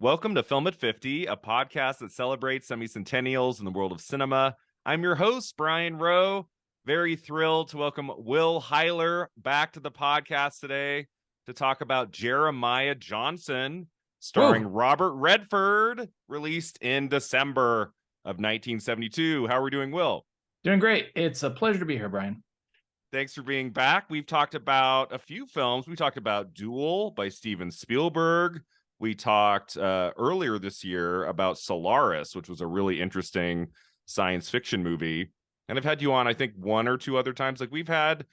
Welcome to Film at 50, a podcast that celebrates semi-centennials in the world of cinema. I'm your host, Brian Rowe. Very thrilled to welcome Will Hyler back to the podcast today to talk about Jeremiah Johnson, starring Robert Redford, released in December of 1972. How are we doing, Will? Doing great. It's a pleasure to be here, Brian. Thanks for being back. We've talked about a few films. We talked about Duel by Steven Spielberg. We talked earlier this year about Solaris, which was a really interesting science fiction movie. And I've had you on, I think, one or two other times. Like, we've had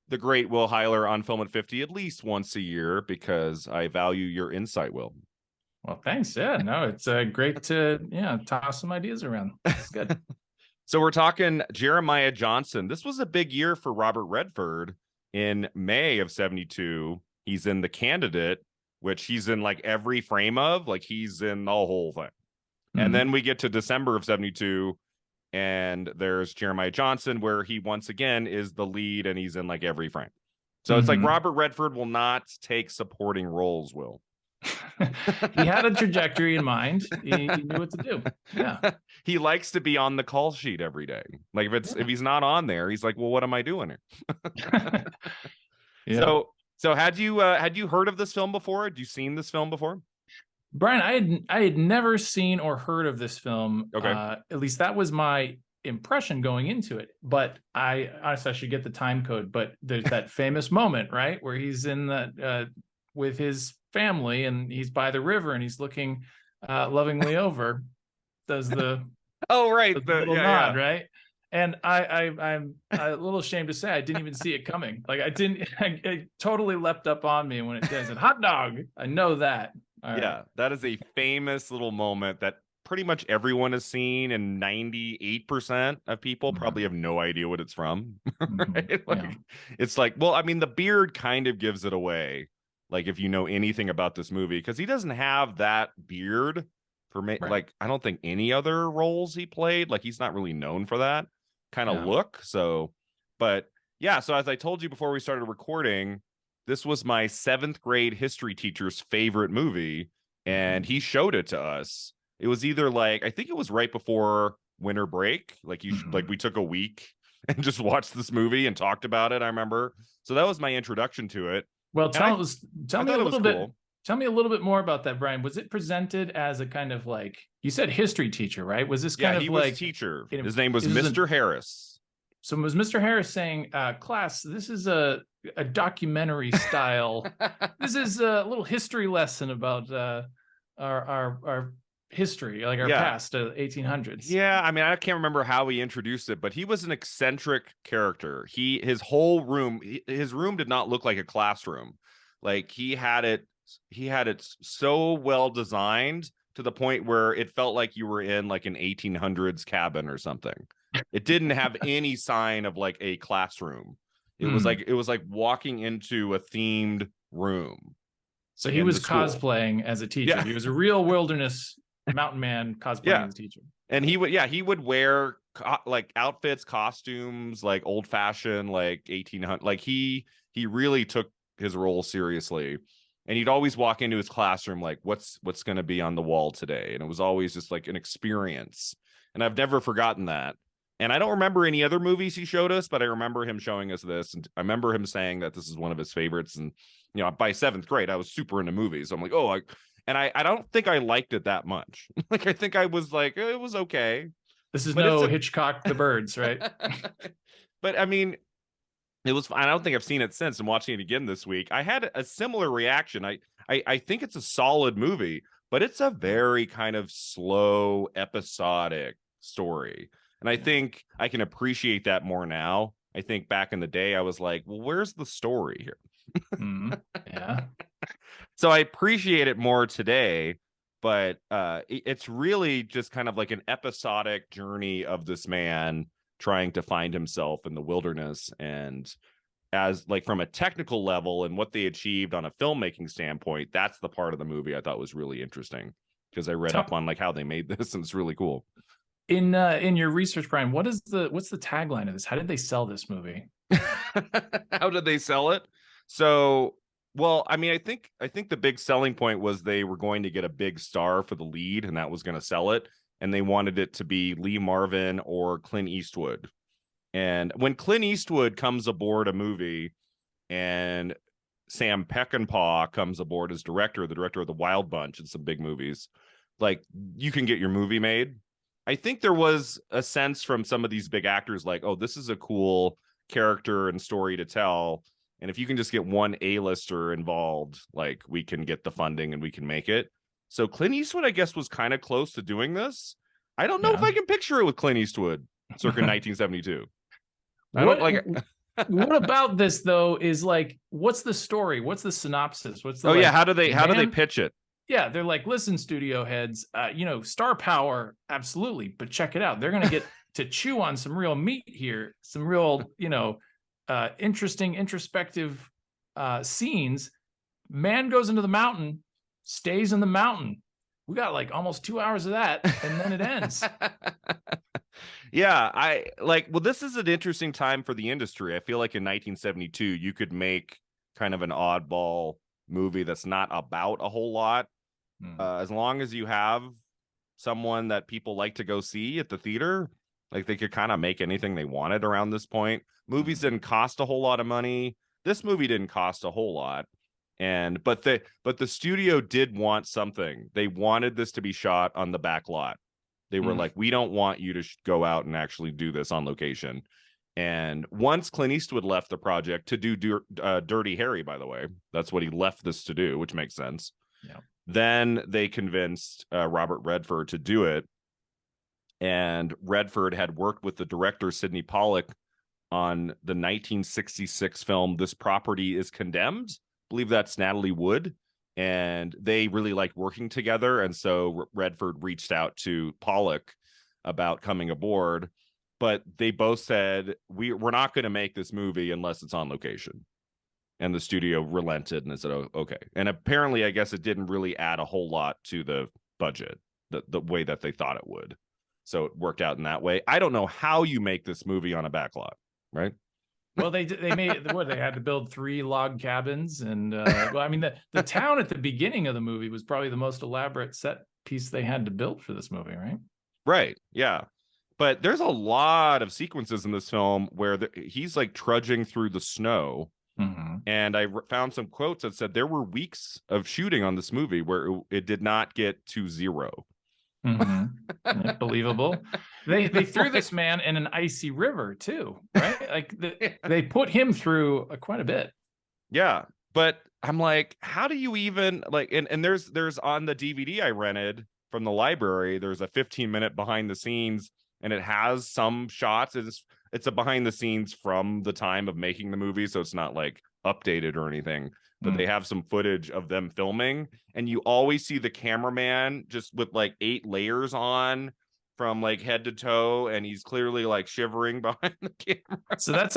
the great Will Hyler on Film at 50 at least once a year because I value your insight, Will. Well, thanks. Yeah, no, it's great to toss some ideas around. It's good. So we're talking Jeremiah Johnson. This was a big year for Robert Redford. In May of 72, he's in The Candidate, which he's in like every frame of, like he's in the whole thing. Mm-hmm. And then we get to December of 72, and there's Jeremiah Johnson, where he once again is the lead, and he's in like every frame. So it's like Robert Redford will not take supporting roles, Will. He had a trajectory in mind. He knew what to do. Yeah. He likes to be on the call sheet every day. Like if he's not on there, he's like, well, what am I doing here? Yeah. So had you heard of this film before? Had you seen this film before? Brian, I had never seen or heard of this film. Okay. At least that was my impression going into it. But I should get the time code. But there's that famous moment, right, where he's in that with his family and he's by the river and he's looking lovingly over. Does the little nod, right? And I'm a little ashamed to say I didn't even see it coming. Like it totally leapt up on me when it says it. Hot dog. I know that. All yeah, right. That is a famous little moment that pretty much everyone has seen, and 98% of people probably have no idea what it's from. Right? It's like, well, I mean, the beard kind of gives it away. Like if you know anything about this movie, because he doesn't have that beard for me. Right. Like I don't think any other roles he played, like he's not really known for that kind of look. So, but yeah, so as I told you before we started recording, this was my 7th grade history teacher's favorite movie, and he showed it to us. It was either like, I think it was right before winter break, like like we took a week and just watched this movie and talked about it, I remember. So that was my introduction to it. Well, tell me a little bit more about that, Brian. Was it presented as a kind of like, you said history teacher, right? Was this kind of like... Yeah, he was teacher. His name was Mr. Harris. So was Mr. Harris saying, class, this is a documentary style. This is a little history lesson about our history, like our past, 1800s. Yeah, I mean, I can't remember how he introduced it, but he was an eccentric character. His whole room, his room did not look like a classroom. Like he had it so well designed to the point where it felt like you were in like an 1800s cabin or something. It didn't have any sign of like a classroom. It was like walking into a themed room. So he was cosplaying as a teacher. Yeah. He was a real wilderness mountain man cosplaying as a teacher. And he would wear like outfits, costumes, like old fashioned, like 1800. Like he really took his role seriously. And he'd always walk into his classroom like, what's going to be on the wall today? And it was always just like an experience. And I've never forgotten that. And I don't remember any other movies he showed us, but I remember him showing us this. And I remember him saying that this is one of his favorites. And, you know, by 7th grade, I was super into movies. So I'm like, I don't think I liked it that much. Like, I think I was like, it was okay. This is no Hitchcock The Birds, right? But I mean, it was, I don't think I've seen it since. I'm watching it again this week. I had a similar reaction. I think it's a solid movie, but it's a very kind of slow, episodic story. And I think I can appreciate that more now. I think back in the day, I was like, well, where's the story here? Yeah. So I appreciate it more today, but it's really just kind of like an episodic journey of this man trying to find himself in the wilderness. And as like from a technical level and what they achieved on a filmmaking standpoint, that's the part of the movie I thought was really interesting, because I read up on like how they made this, and it's really cool. In your research, Brian, what's the tagline of this? How did they sell this movie? How did they sell it? So Well, I mean, I think the big selling point was they were going to get a big star for the lead, and that was going to sell it. And they wanted it to be Lee Marvin or Clint Eastwood. And when Clint Eastwood comes aboard a movie, and Sam Peckinpah comes aboard as director, the director of The Wild Bunch and some big movies, like you can get your movie made. I think there was a sense from some of these big actors like, oh, this is a cool character and story to tell. And if you can just get one A-lister involved, like we can get the funding and we can make it. So Clint Eastwood, I guess, was kind of close to doing this. I don't know if Yeah. I can picture it with Clint Eastwood circa 1972. I don't What like. what about this though is like, what's the story? What's the synopsis? What's the Oh yeah, like, how do they man, pitch it? yeah, they're like, listen, studio heads, star power, absolutely, but check it out. They're gonna get to chew on some real meat here, some real, interesting, introspective scenes. Man goes into the mountain, stays in the mountain. We got like almost 2 hours of that, and then it ends. Yeah, I like, well, this is an interesting time for the industry. I feel like in 1972, you could make kind of an oddball movie that's not about a whole lot. As long as you have someone that people like to go see at the theater, like they could kind of make anything they wanted around this point. Movies didn't cost a whole lot of money. This movie didn't cost a whole lot. And but the studio did want something. They wanted this to be shot on the back lot. They were like, we don't want you to go out and actually do this on location. And once Clint Eastwood left the project to do Dirty Harry, by the way, that's what he left this to do, which makes sense. Yeah. Then they convinced Robert Redford to do it. And Redford had worked with the director, Sydney Pollack, on the 1966 film This Property is Condemned. I believe that's Natalie Wood. And they really liked working together. And so Redford reached out to Pollack about coming aboard. But they both said, we're not going to make this movie unless it's on location. And the studio relented and said, oh, okay. And apparently, I guess it didn't really add a whole lot to the budget, the way that they thought it would. So it worked out in that way. I don't know how you make this movie on a backlot, right? Well, they made what they had to build 3 log cabins, and well, I mean the town at the beginning of the movie was probably the most elaborate set piece they had to build for this movie, right? Right. Yeah. But there's a lot of sequences in this film where he's like trudging through the snow. And I found some quotes that said there were weeks of shooting on this movie where it did not get to 0. Believable. They threw this man in an icy river too, right? Like they put him through quite a bit. Yeah, but I'm like, how do you even like? And there's on the DVD I rented from the library, there's a 15-minute behind the scenes, and it has some shots. It's a behind the scenes from the time of making the movie, so it's not like updated or anything. But they have some footage of them filming, and you always see the cameraman just with like 8 layers on from like head to toe, and he's clearly like shivering behind the camera. So that's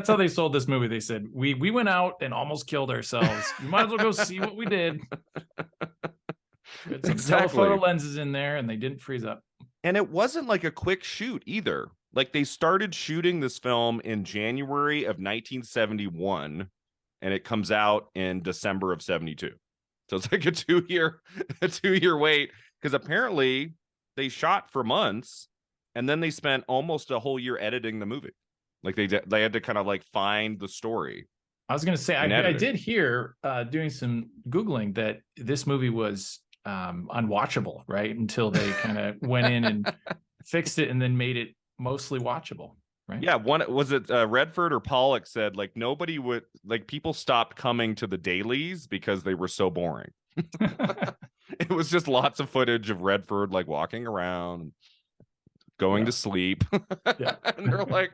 how they sold this movie. They said, we went out and almost killed ourselves. You might as well go see what we did. We had some telephoto lenses in there, and they didn't freeze up. And it wasn't like a quick shoot either. Like they started shooting this film in January of 1971. And it comes out in December of 72. So it's like a 2-year wait, because apparently they shot for months and then they spent almost a whole year editing the movie. Like they had to kind of like find the story. I was going to say, I did hear doing some Googling that this movie was unwatchable, right? Until they kind of went in and fixed it and then made it mostly watchable. Right. Yeah, was it Redford or Pollack said like nobody would, like, people stopped coming to the dailies because they were so boring. It was just lots of footage of Redford like walking around, going to sleep. And they're like,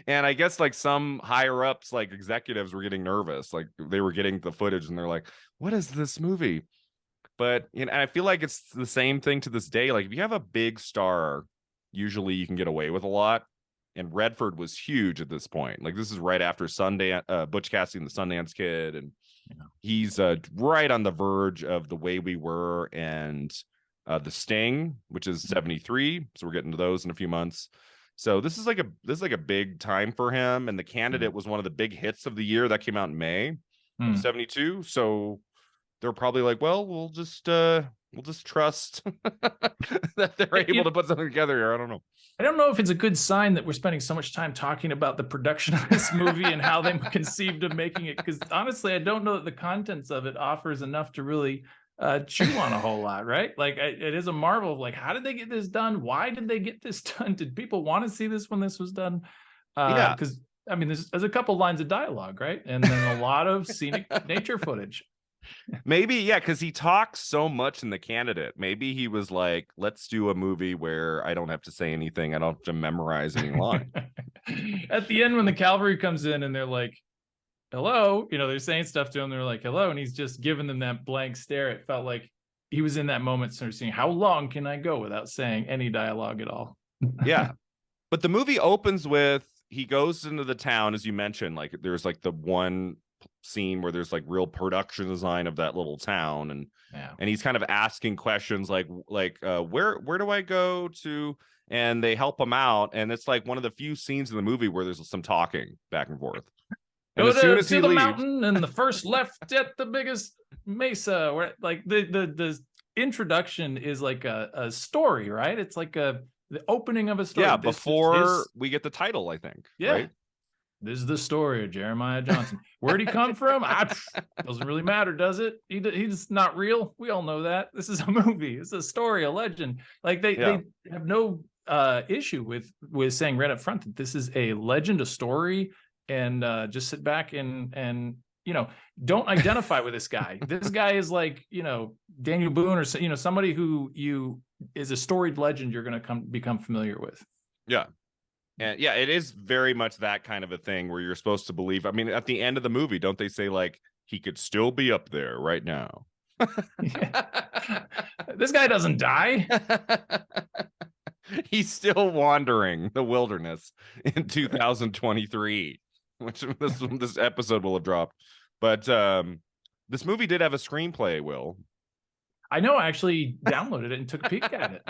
and I guess like some higher ups, like executives, were getting nervous. Like they were getting the footage and they're like, what is this movie? But and I feel like it's the same thing to this day. Like if you have a big star, usually you can get away with a lot. And Redford was huge at this point. Like this is right after Sundance, Butch Cassidy and the Sundance Kid, and he's right on the verge of The Way We Were and The Sting, which is 73. So we're getting to those in a few months. So this is like a big time for him. And The Candidate was one of the big hits of the year that came out in May. of 72. So they're probably like, well, we'll just trust that they're able to put something together here. I don't know. I don't know if it's a good sign that we're spending so much time talking about the production of this movie and how they conceived of making it, because honestly, I don't know that the contents of it offers enough to really chew on a whole lot, right? Like, it is a marvel of like, how did they get this done? Why did they get this done? Did people want to see this when this was done? Because I mean, there's a couple lines of dialogue, right? And then a lot of scenic nature footage. Maybe, yeah, because he talks so much in The Candidate. Maybe he was like, let's do a movie where I don't have to say anything. I don't have to memorize any line. At the end, when the cavalry comes in and they're like, hello, they're saying stuff to him. They're like, hello. And he's just giving them that blank stare. It felt like he was in that moment sort of saying, how long can I go without saying any dialogue at all? Yeah. But the movie opens with, he goes into the town, as you mentioned, like there's like the one scene where there's like real production design of that little town, and he's kind of asking questions like where do I go to, and they help him out, and it's like one of the few scenes in the movie where there's some talking back and forth. And go as soon as to he the leaves, mountain and the first left at the biggest mesa, where like the introduction is like a story, right? It's like the opening of a story. Yeah, before we get the title, I think. Yeah. Right? This is the story of Jeremiah Johnson. Where'd he come from? Doesn't really matter, does it? He's not real. We all know that. This is a movie. It's a story, a legend. Like they have no issue with saying right up front that this is a legend, a story, and just sit back and don't identify with this guy. This guy is like Daniel Boone or somebody who is a storied legend you're going to become familiar with. Yeah. And yeah, it is very much that kind of a thing where you're supposed to believe. I mean, at the end of the movie, don't they say like he could still be up there right now? This guy doesn't die. He's still wandering the wilderness in 2023, which this episode will have dropped. But this movie did have a screenplay, Will. I know. I actually downloaded it and took a peek at it.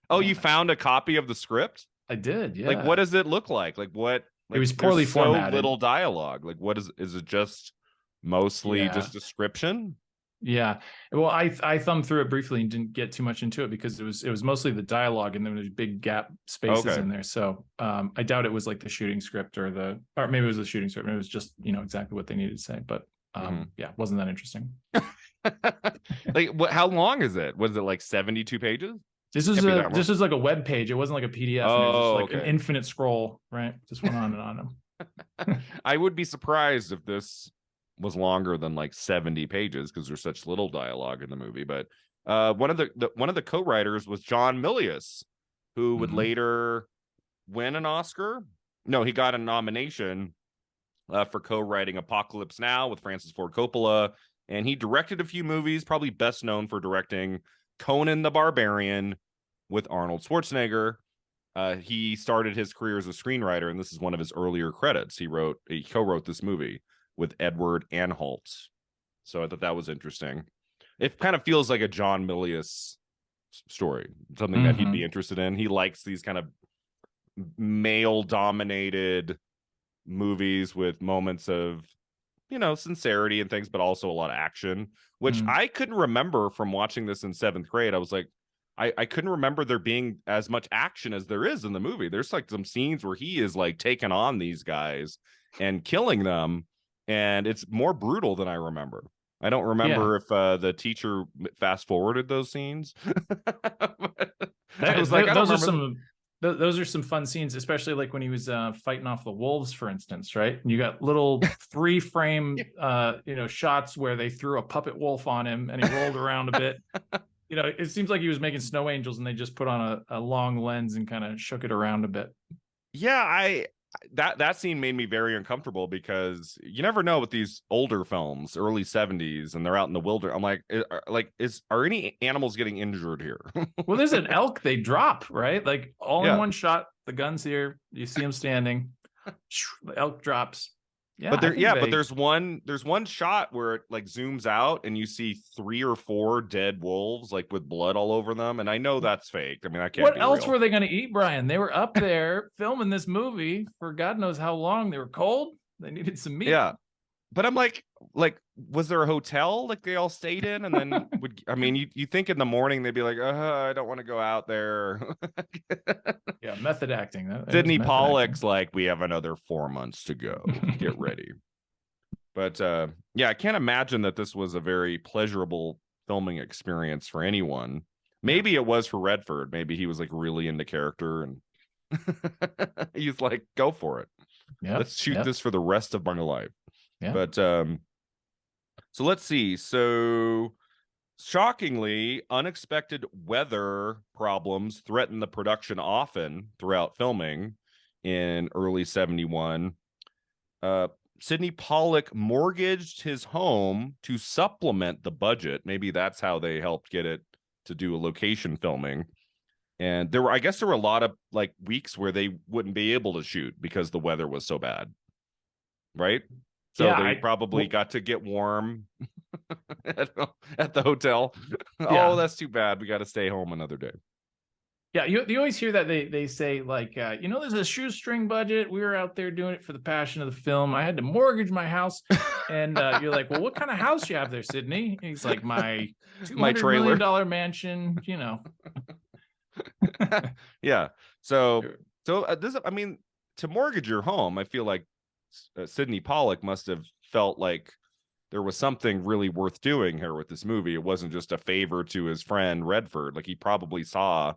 Oh, you found a copy of the script? I did, yeah. Like, what does it look like? Like, what? Like, it was poorly formatted. So little dialogue. Like, what is it? Just mostly just description? Yeah. Well, I thumbed through it briefly and didn't get too much into it because it was mostly the dialogue and then there's big gap spaces in there. So I doubt it was like the shooting script or maybe it was the shooting script. Maybe it was just exactly what they needed to say. But yeah, wasn't that interesting. Like, how long is it? Was it like 72 pages? This is like a web page. It wasn't like a PDF. Oh, it was just like an infinite scroll, right? Just went on and on. I would be surprised if this was longer than like 70 pages because there's such little dialogue in the movie. But one of the co-writers was John Milius, who would later win an Oscar. No, he got a nomination for co-writing Apocalypse Now with Francis Ford Coppola, and he directed a few movies, probably best known for directing Conan the Barbarian with Arnold Schwarzenegger. He started his career as a screenwriter, and this is one of his earlier credits. He co-wrote this movie with Edward Anhalt. So I thought that was interesting. It kind of feels like a John Milius story, something that he'd be interested in. He likes these kind of male-dominated movies with moments of sincerity and things, but also a lot of action, which I couldn't remember from watching this in 7th grade. I was like, I couldn't remember there being as much action as there is in the movie. There's like some scenes where he is like taking on these guys and killing them, and it's more brutal than I remember. I don't remember if the teacher fast forwarded those scenes. Those are some fun scenes, especially like when he was fighting off the wolves, for instance, right? And you got little 3-frame shots where they threw a puppet wolf on him and he rolled around a bit. It seems like he was making snow angels and they just put on a long lens and kind of shook it around a bit. Yeah, that scene made me very uncomfortable because you never know with these older films, early 70s, and they're out in the wilderness. I'm like, are any animals getting injured here? Well, there's an elk they drop, right? Like all in one shot. The gun's here. You see him standing. The elk drops. Yeah, but there's one shot where it like zooms out and you see 3 or 4 dead wolves like with blood all over them, and I know that's fake. I mean, that can't What be else real. were they going to eat, Brian? They were up there filming this movie for God knows how long. They were cold. They needed some meat. Yeah, but I'm like, like, was there a hotel like they all stayed in? And then I mean, you think in the morning they'd be like, I don't want to go out there. Yeah, method acting. That is Sydney method Pollack's acting. like, we have another 4 months to go. Get ready. But yeah, I can't imagine that this was a very pleasurable filming experience for anyone. Maybe it was for Redford. Maybe he was like really into character and he's like, go for it. Let's shoot this for the rest of my life. Yeah. But so let's see. So shockingly, unexpected weather problems threatened the production often throughout filming in early 71. Sydney Pollack mortgaged his home to supplement the budget. Maybe that's how they helped get it to do a location filming. And I guess there were a lot of like weeks where they wouldn't be able to shoot because the weather was so bad. Right? So they probably got to get warm at the hotel. Oh, that's too bad. We got to stay home another day. Yeah, you always hear that they say like, there's a shoestring budget. We were out there doing it for the passion of the film. I had to mortgage my house, and you're like, well, what kind of house you have there, Sydney? And he's like, my $200 million mansion. Yeah. So this, I mean, to mortgage your home, I feel like Sydney Pollack must have felt like there was something really worth doing here with this movie. It wasn't just a favor to his friend Redford. Like he probably saw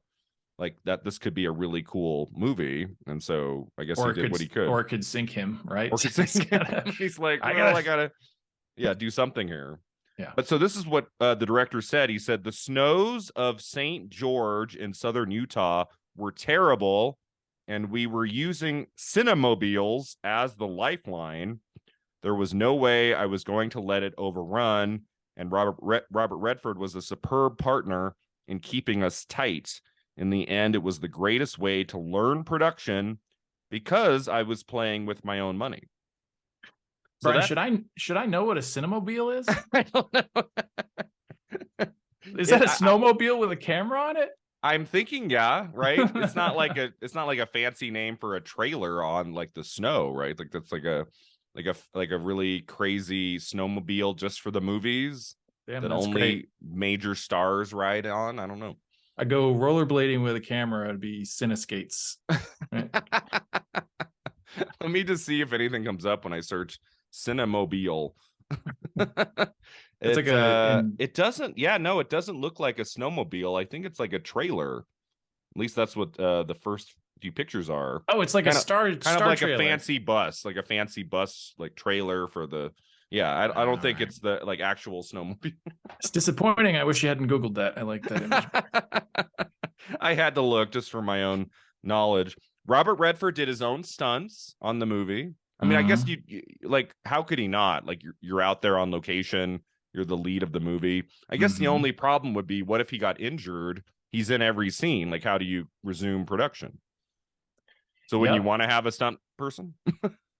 like that this could be a really cool movie, and so I guess he did what he could, or it could sink him, right? Or could sink him. He's like, I gotta do something here. Yeah. But so this is what the director said. He said the snows of St. George in southern Utah were terrible, and we were using Cinemobiles as the lifeline. There was no way I was going to let it overrun, and Robert Redford was a superb partner in keeping us tight. In the end, it was the greatest way to learn production because I was playing with my own money. So Brian, should I know what a Cinemobile is? I don't know. Is that a snowmobile with a camera on it? I'm thinking, yeah, right. It's not like a fancy name for a trailer on like the snow, right? Like that's like a really crazy snowmobile just for the movies. Damn, that only great. Major stars ride on. I don't know. I go rollerblading with a camera. It'd be Cineskates. Right? Let me just see if anything comes up when I search Cinemobile. It doesn't. Yeah, no, it doesn't look like a snowmobile. I think it's like a trailer. At least that's what the first few pictures are. Oh, it's like kind of like trailer. a fancy bus, like trailer for the. Yeah, I don't think it's the like actual snowmobile. It's disappointing. I wish you hadn't Googled that. I like that image. I had to look just for my own knowledge. Robert Redford did his own stunts on the movie. I mean, I guess you like, how could he not? Like, you're out there on location. You're the lead of the movie. I guess the only problem would be, what if he got injured? He's in every scene. Like, how do you resume production? So when you want to have a stunt person,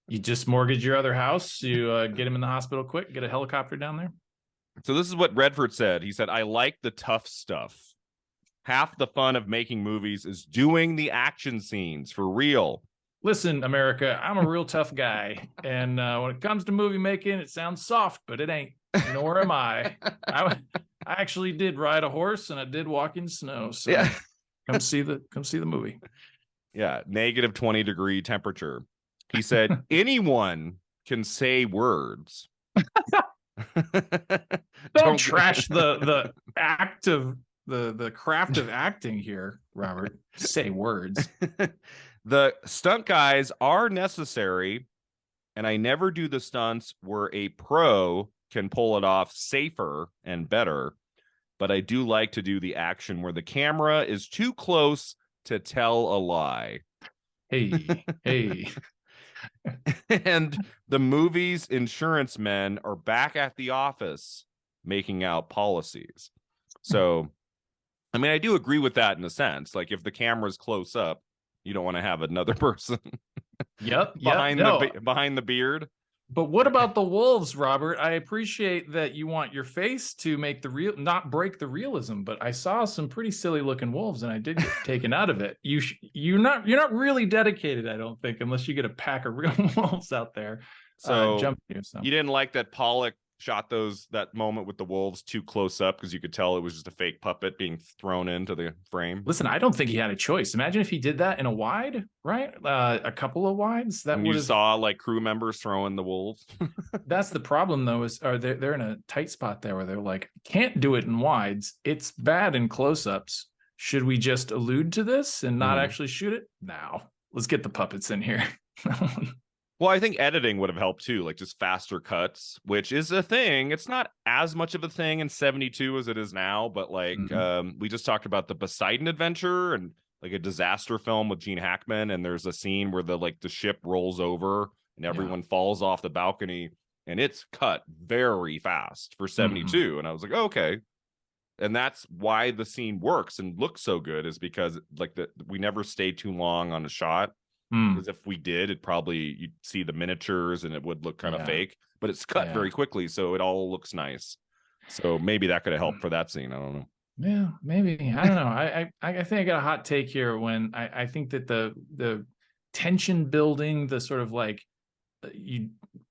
you just mortgage your other house. You get him in the hospital quick. Get a helicopter down there. So this is what Redford said. He said, "I like the tough stuff. Half the fun of making movies is doing the action scenes for real. Listen, America, I'm a real tough guy. And when it comes to movie making, it sounds soft, but it ain't. Nor am I. I actually did ride a horse and I did walk in snow. So yeah. come see the movie." Yeah, negative 20-degree temperature. He said, anyone can say words. Don't trash the act of the craft of acting here, Robert. Say words. The stunt guys are necessary, and I never do the stunts where a pro can pull it off safer and better, but I do like to do the action where the camera is too close to tell a lie. Hey. And the movie's insurance men are back at the office making out policies. So, I mean, I do agree with that in a sense. Like, if the camera's close up, you don't want to have another person behind the beard. But what about the wolves, Robert? I appreciate that you want your face to make not break the realism, but I saw some pretty silly looking wolves and I did get taken out of it. You're not really dedicated, I don't think, unless you get a pack of real wolves out there. So jump you. So you didn't like that Pollock shot that moment with the wolves too close up because you could tell it was just a fake puppet being thrown into the frame. listen, I don't think he had a choice. Imagine if he did that in a wide, right? A couple of wides that And would you have. saw like crew members throwing the wolves. That's the problem, though. Is are they're in a tight spot there where they're like, can't do it in wides. It's bad in close-ups. Should we just allude to this and not actually shoot it? Now, let's get the puppets in here. Well, I think editing would have helped too, like just faster cuts, which is a thing. It's not as much of a thing in 72 as it is now, but like we just talked about the Poseidon Adventure and like a disaster film with Gene Hackman, and there's a scene where the ship rolls over and everyone falls off the balcony, and it's cut very fast for 72. And I was like, oh, okay. And that's why the scene works and looks so good, is because like we never stay too long on a shot. Because if we did, you'd see the miniatures and it would look kind of fake, but it's cut very quickly, so it all looks nice. So maybe that could have helped for that scene. I don't know. Yeah, maybe. I don't know. I think I got a hot take here when I think that the tension building, the sort of like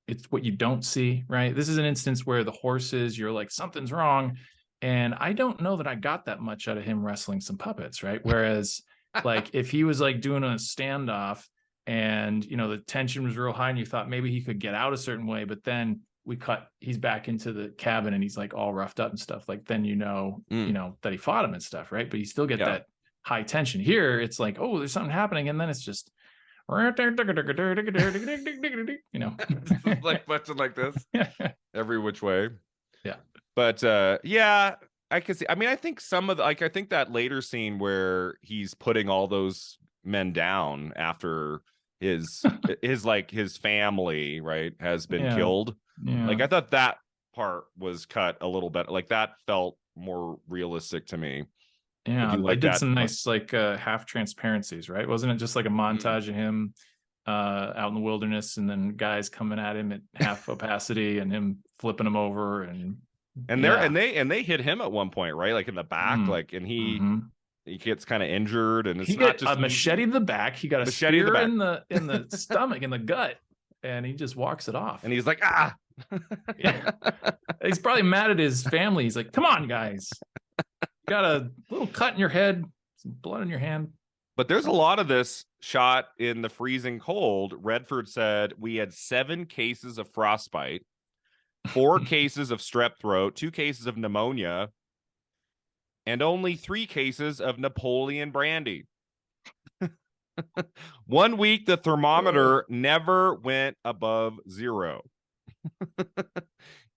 it's what you don't see, right? This is an instance where the horses, you're like, something's wrong. And I don't know that I got that much out of him wrestling some puppets, right? Whereas like if he was like doing a standoff and the tension was real high and you thought maybe he could get out a certain way, but then he's back into the cabin and he's like all roughed up and stuff, like then that he fought him and stuff, right? But you still get that high tension. Here it's like, oh, there's something happening, and then it's just like button like this every which way. Yeah. But I can see. I mean, I think some of I think that later scene where he's putting all those men down after his family, right, has been killed. Yeah. Like I thought that part was cut a little bit. Like that felt more realistic to me. Yeah, I did some nice like half transparencies, right? Wasn't it just like a montage of him out in the wilderness, and then guys coming at him at half opacity and him flipping them over and they hit him at one point, right? Like in the back, like, and he gets kind of injured, and it's not just a machete to the back. He got a spear in the stomach, in the gut, and he just walks it off. And he's like, ah. Yeah. He's probably mad at his family. He's like, come on, guys. Got a little cut in your head, some blood in your hand. But there's a lot of this shot in the freezing cold. Redford said we had 7 cases of frostbite, 4 cases of strep throat, 2 cases of pneumonia, and only 3 cases of Napoleon brandy. 1 week, the thermometer never went above 0.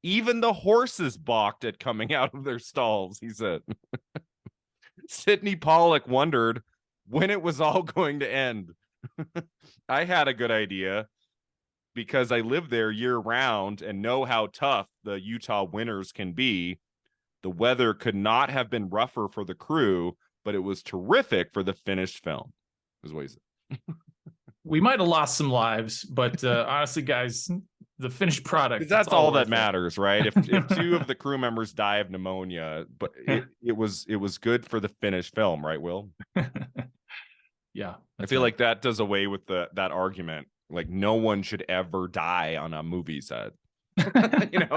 Even the horses balked at coming out of their stalls, he said. Sydney Pollack wondered when it was all going to end. I had a good idea because I live there year round and know how tough the Utah winters can be. The weather could not have been rougher for the crew, but it was terrific for the finished film, is what he said. We might have lost some lives, but honestly, guys, the finished product, that's all that matters, right? If 2 of the crew members die of pneumonia, but it was good for the finished film, right, Will? Yeah, I feel like that does away with that argument. Like no one should ever die on a movie set. Like,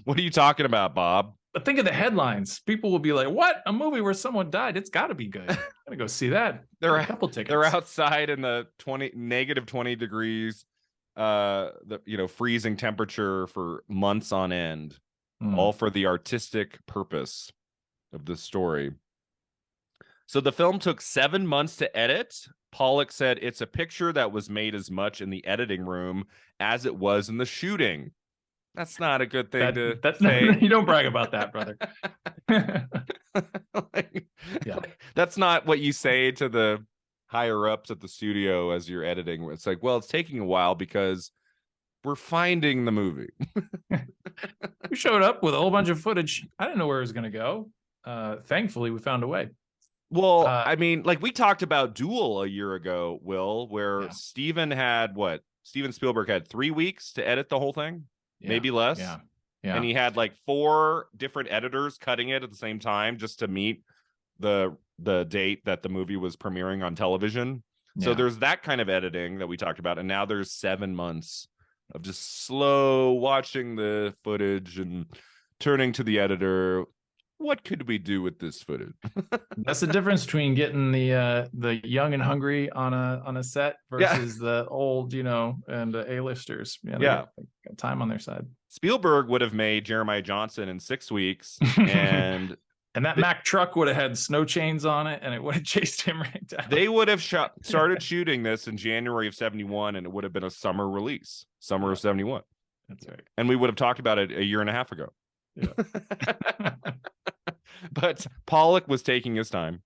what are you talking about, Bob? But think of the headlines. People will be like, what? A movie where someone died? It's got to be good. I'm gonna go see that. There are a couple tickets. They're outside in the -20 degrees, freezing temperature for months on end, all for the artistic purpose of the story. So the film took 7 months to edit. Pollack said it's a picture that was made as much in the editing room as it was in the shooting. That's not a good thing to say. You don't brag about that, brother. That's not what you say to the higher ups at the studio as you're editing. It's like, well, it's taking a while because we're finding the movie. We showed up with a whole bunch of footage. I didn't know where it was going to go. Thankfully, we found a way. Well, I mean, like we talked about Duel a year ago, Will, where Steven Spielberg had 3 weeks to edit the whole thing. Maybe less. Yeah. And he had like 4 different editors cutting it at the same time just to meet the date that the movie was premiering on television. So there's that kind of editing that we talked about. And now there's 7 months of just slow watching the footage and turning to the editor. What could we do with this footage? That's the difference between getting the young and hungry on a set versus the old, and A-listers. Yeah, they got time on their side. Spielberg would have made Jeremiah Johnson in 6 weeks, and that Mack truck would have had snow chains on it, and it would have chased him right down. They would have started shooting this in January of 71, and it would have been a summer release, summer of 71. That's right. And we would have talked about it a year and a half ago. Yeah. But Pollack was taking his time.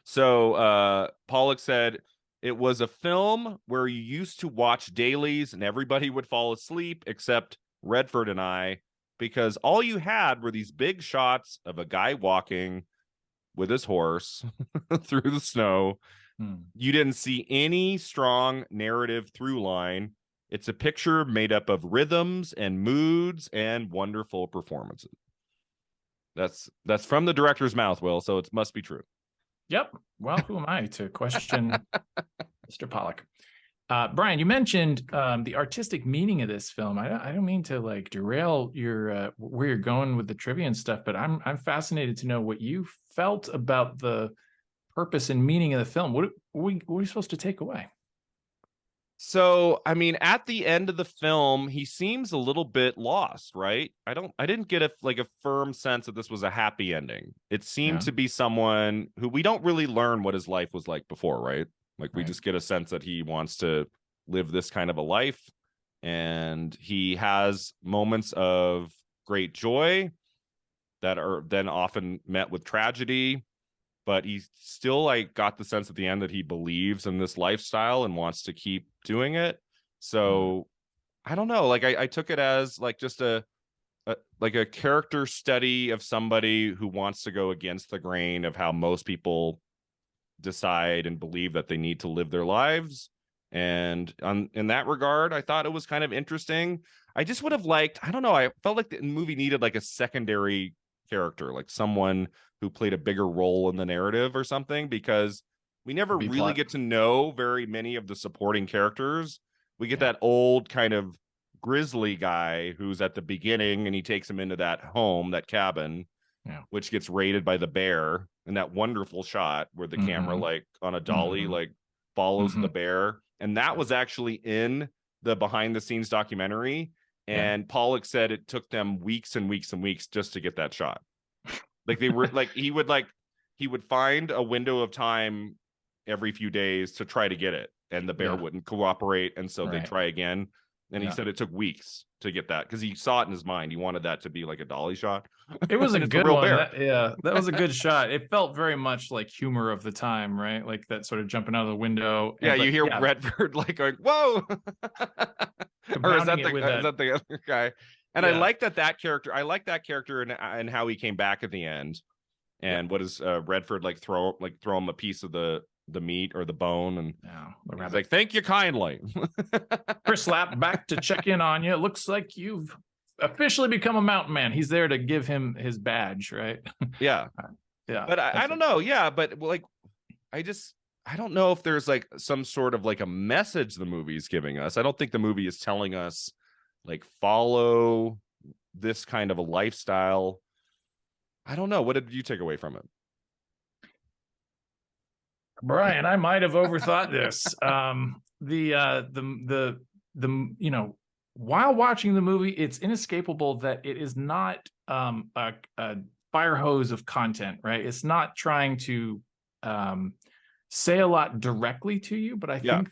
So Pollack said it was a film where you used to watch dailies and everybody would fall asleep except Redford and I, because all you had were these big shots of a guy walking with his horse through the snow. You didn't see any strong narrative through line. It's a picture made up of rhythms and moods and wonderful performances. That's from the director's mouth, Will, so it must be true. Yep. Well, who am I to question Mr. Pollack? Brian, you mentioned the artistic meaning of this film. I don't mean to like derail your where you're going with the trivia and stuff, but I'm fascinated to know what you felt about the purpose and meaning of the film. What are we supposed to take away? So, I mean, at the end of the film, he seems a little bit lost, right? I didn't get a firm sense that this was a happy ending. It seemed to be someone who we don't really learn what his life was like before, right? Like we just get a sense that he wants to live this kind of a life, and he has moments of great joy that are then often met with tragedy. But he still got the sense at the end that he believes in this lifestyle and wants to keep doing it. So I don't know. I took it as just a character study of somebody who wants to go against the grain of how most people decide and believe that they need to live their lives. And in that regard, I thought it was kind of interesting. I just would have liked, I don't know, I felt like the movie needed a secondary character, like someone who played a bigger role in the narrative or something, because we never really get to know very many of the supporting characters. We get that old kind of grizzly guy who's at the beginning, and he takes him into that home, that cabin, which gets raided by the bear, and that wonderful shot where the camera on a dolly follows the bear. And that was actually in the behind the scenes documentary. And Pollack said it took them weeks and weeks and weeks just to get that shot. They were he would find a window of time every few days to try to get it, and the bear wouldn't cooperate, and so they try again. And he said it took weeks to get that because he saw it in his mind. He wanted that to be like a dolly shot. It was a good one. That was a good shot. It felt very much like humor of the time, right? Like that sort of jumping out of the window. You hear Redford going, "Whoa!" Or is that the other guy? And I like that character. I like that character and how he came back at the end. And what does Redford throw him a piece of the meat or the bone, and he's like, "Thank you kindly." Chris Slap back to check in on you. It looks like you've officially become a mountain man. He's there to give him his badge, right? Yeah. But I don't know. Yeah, but I don't know if there's some sort of a message the movie's giving us. I don't think the movie is telling us follow this kind of a lifestyle. I don't know. What did you take away from it? Brian, I might have overthought this. While watching the movie, it's inescapable that it is not a fire hose of content, right? It's not trying to say a lot directly to you, but I think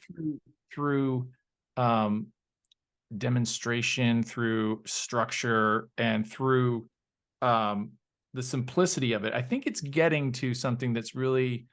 through demonstration, through structure, and through the simplicity of it, I think it's getting to something that's really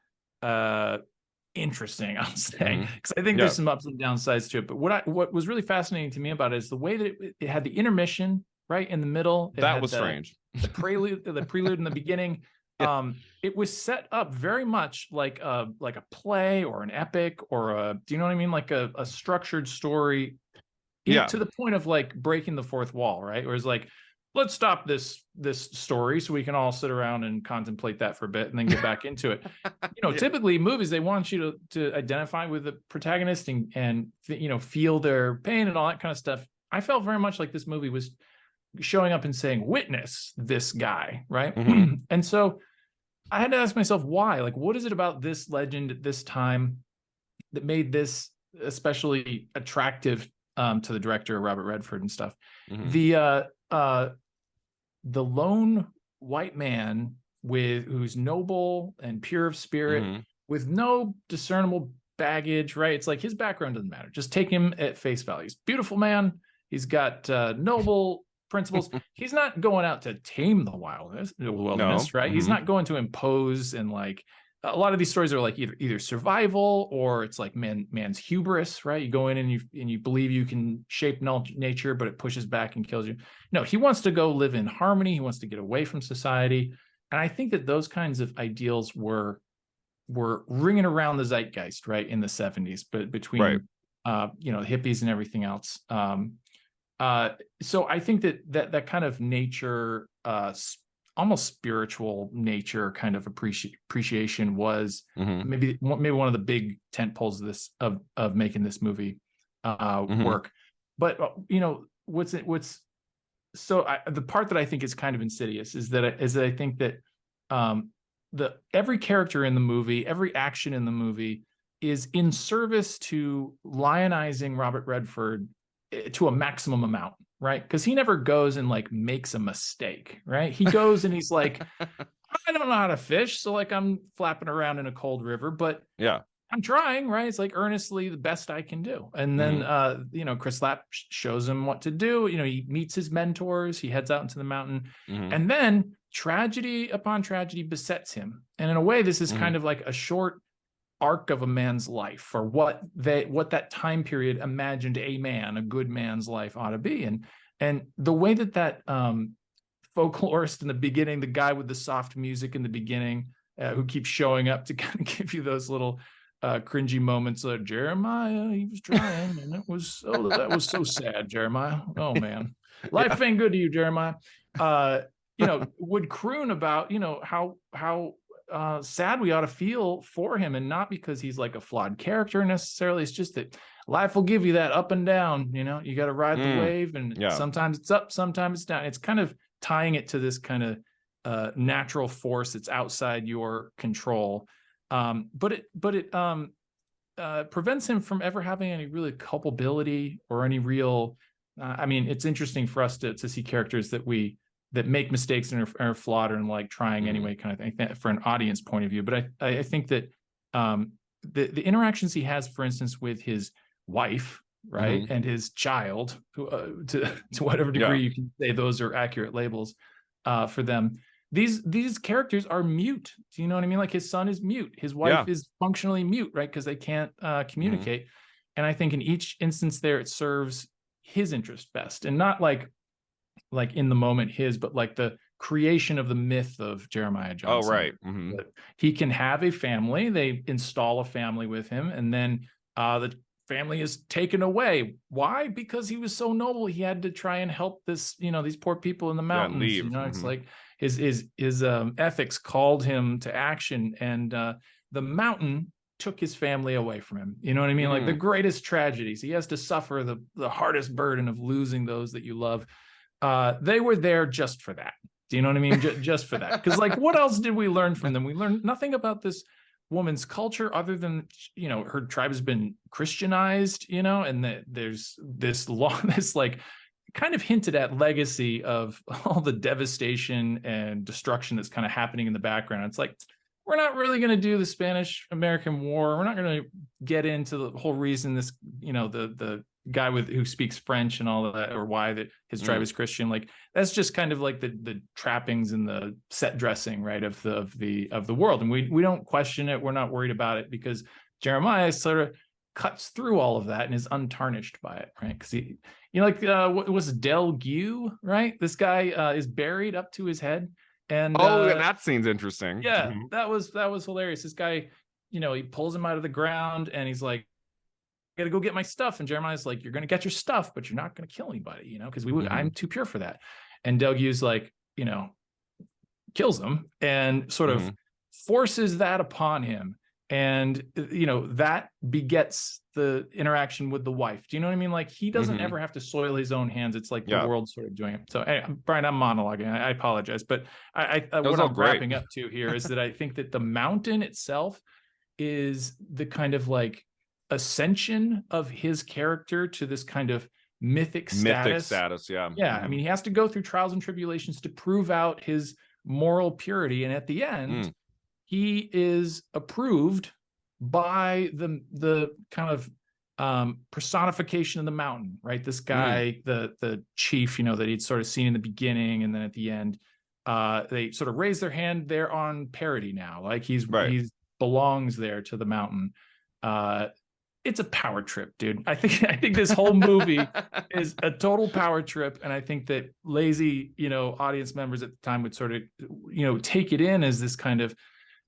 interesting, I'll say, because I think there's some ups and downsides to it. But what was really fascinating to me about it is the way that it had the intermission right in the middle. That was strange. The prelude in the beginning. It was set up very much like a play or an epic or do you know what I mean? Like a structured story, to the point of breaking the fourth wall, right? Whereas let's stop this story so we can all sit around and contemplate that for a bit and then get back into it. Typically movies, they want you to identify with the protagonist and feel their pain and all that kind of stuff. I felt very much like this movie was showing up and saying, witness this guy, right? Mm-hmm. And so I had to ask myself why. Like, what is it about this legend at this time that made this especially attractive to the director, Robert Redford, and stuff? Mm-hmm. The lone white man who's noble and pure of spirit, mm-hmm. with no discernible baggage, right? It's like his background doesn't matter. Just take him at face value. He's a beautiful man. He's got noble principles. He's not going out to tame the wilderness, right? Mm-hmm. He's not going to impose, and like a lot of these stories are like either survival or it's like man's hubris, right? You go in and you believe you can shape nature, but it pushes back and kills you. No, he wants to go live in harmony. He wants to get away from society. And I think that those kinds of ideals were ringing around the zeitgeist, right, in the 70s, but between right. Hippies and everything else. So I think that kind of nature, almost spiritual nature kind of appreciation was mm-hmm. maybe one of the big tent poles of making this movie mm-hmm. work. But the part that I think is kind of insidious is that I think that every character in the movie, every action in the movie is in service to lionizing Robert Redford to a maximum amount, right? Because he never goes and like makes a mistake, right? He goes and he's like, I don't know how to fish, so like I'm flapping around in a cold river, but yeah, I'm trying, right? It's like earnestly the best I can do. And then mm-hmm. Chris Lapp shows him what to do. He meets his mentors, he heads out into the mountain, mm-hmm. and then tragedy upon tragedy besets him. And in a way, this is mm-hmm. kind of like a short arc of a man's life, or what that time period imagined a good man's life ought to be. And the way that folklorist in the beginning, the guy with the soft music in the beginning, who keeps showing up to kind of give you those little cringy moments of Jeremiah, he was trying, and that was so sad, Jeremiah. Oh man, life ain't good to you, Jeremiah. Would croon about how sad we ought to feel for him, and not because he's like a flawed character necessarily. It's just that life will give you that up and down. You got to ride the wave, and sometimes it's up, sometimes it's down. It's kind of tying it to this kind of natural force that's outside your control, but it prevents him from ever having any really culpability or any real. It's interesting for us to see characters that make mistakes and are flawed and like trying mm-hmm. anyway, kind of thing, for an audience point of view. But I think that the interactions he has, for instance, with his wife, right, mm-hmm. and his child, who, to whatever degree you can say those are accurate labels for them. These characters are mute. Do you know what I mean? Like his son is mute. His wife is functionally mute, right, because they can't communicate. Mm-hmm. And I think in each instance there, it serves his interest best, and not like in the moment but like the creation of the myth of Jeremiah Johnson. Oh, right. Mm-hmm. He can have a family. They install a family with him, and then the family is taken away. Why? Because he was so noble. He had to try and help these poor people in the mountains. Mm-hmm. It's like his ethics called him to action, and the mountain took his family away from him. You know what I mean? Mm-hmm. Like the greatest tragedies. He has to suffer the hardest burden of losing those that you love. They were there just for that. Do you know what I mean? Just for that. Because like, what else did we learn from them? We learned nothing about this woman's culture other than, her tribe has been Christianized, and that there's this like kind of hinted at legacy of all the devastation and destruction that's kind of happening in the background. It's like, we're not really going to do the Spanish-American War. We're not going to get into the whole reason this, the guy who speaks French and all of that, or why that his tribe is Christian. Like that's just kind of like the trappings and the set dressing, right, of the world. And we don't question it. We're not worried about it, because Jeremiah sort of cuts through all of that and is untarnished by it, right? Because he, what was Del Gue, right? This guy is buried up to his head. And that scene's interesting. Yeah, mm-hmm. that was hilarious. This guy, he pulls him out of the ground and he's like, I gotta go get my stuff. And Jeremiah's like, you're gonna get your stuff, but you're not gonna kill anybody, because I'm too pure for that. And Delgu's like, kills him and sort of Mhm. forces that upon him. And, that begets the interaction with the wife. Do you know what I mean? Like, he doesn't Mhm. ever have to soil his own hands. It's like the Yeah. world sort of doing it. So, hey, Brian, I'm monologuing. I apologize. But That was what all I'm great. wrapping up to here is that I think that the mountain itself is the kind of like ascension of his character to this kind of mythic Mythic status. status, yeah. Yeah. I Mhm. mean, he has to go through trials and tribulations to prove out his moral purity. And at the end, Mm. he is approved by the kind of personification of the mountain, right? This Mm. guy, the chief, that he'd sort of seen in the beginning, and then at the end, they sort of raise their hand. They're on parity now, like Right. he's belongs there to the mountain. It's a power trip, dude. I think this whole movie is a total power trip, and I think that lazy, audience members at the time would sort of, take it in as this kind of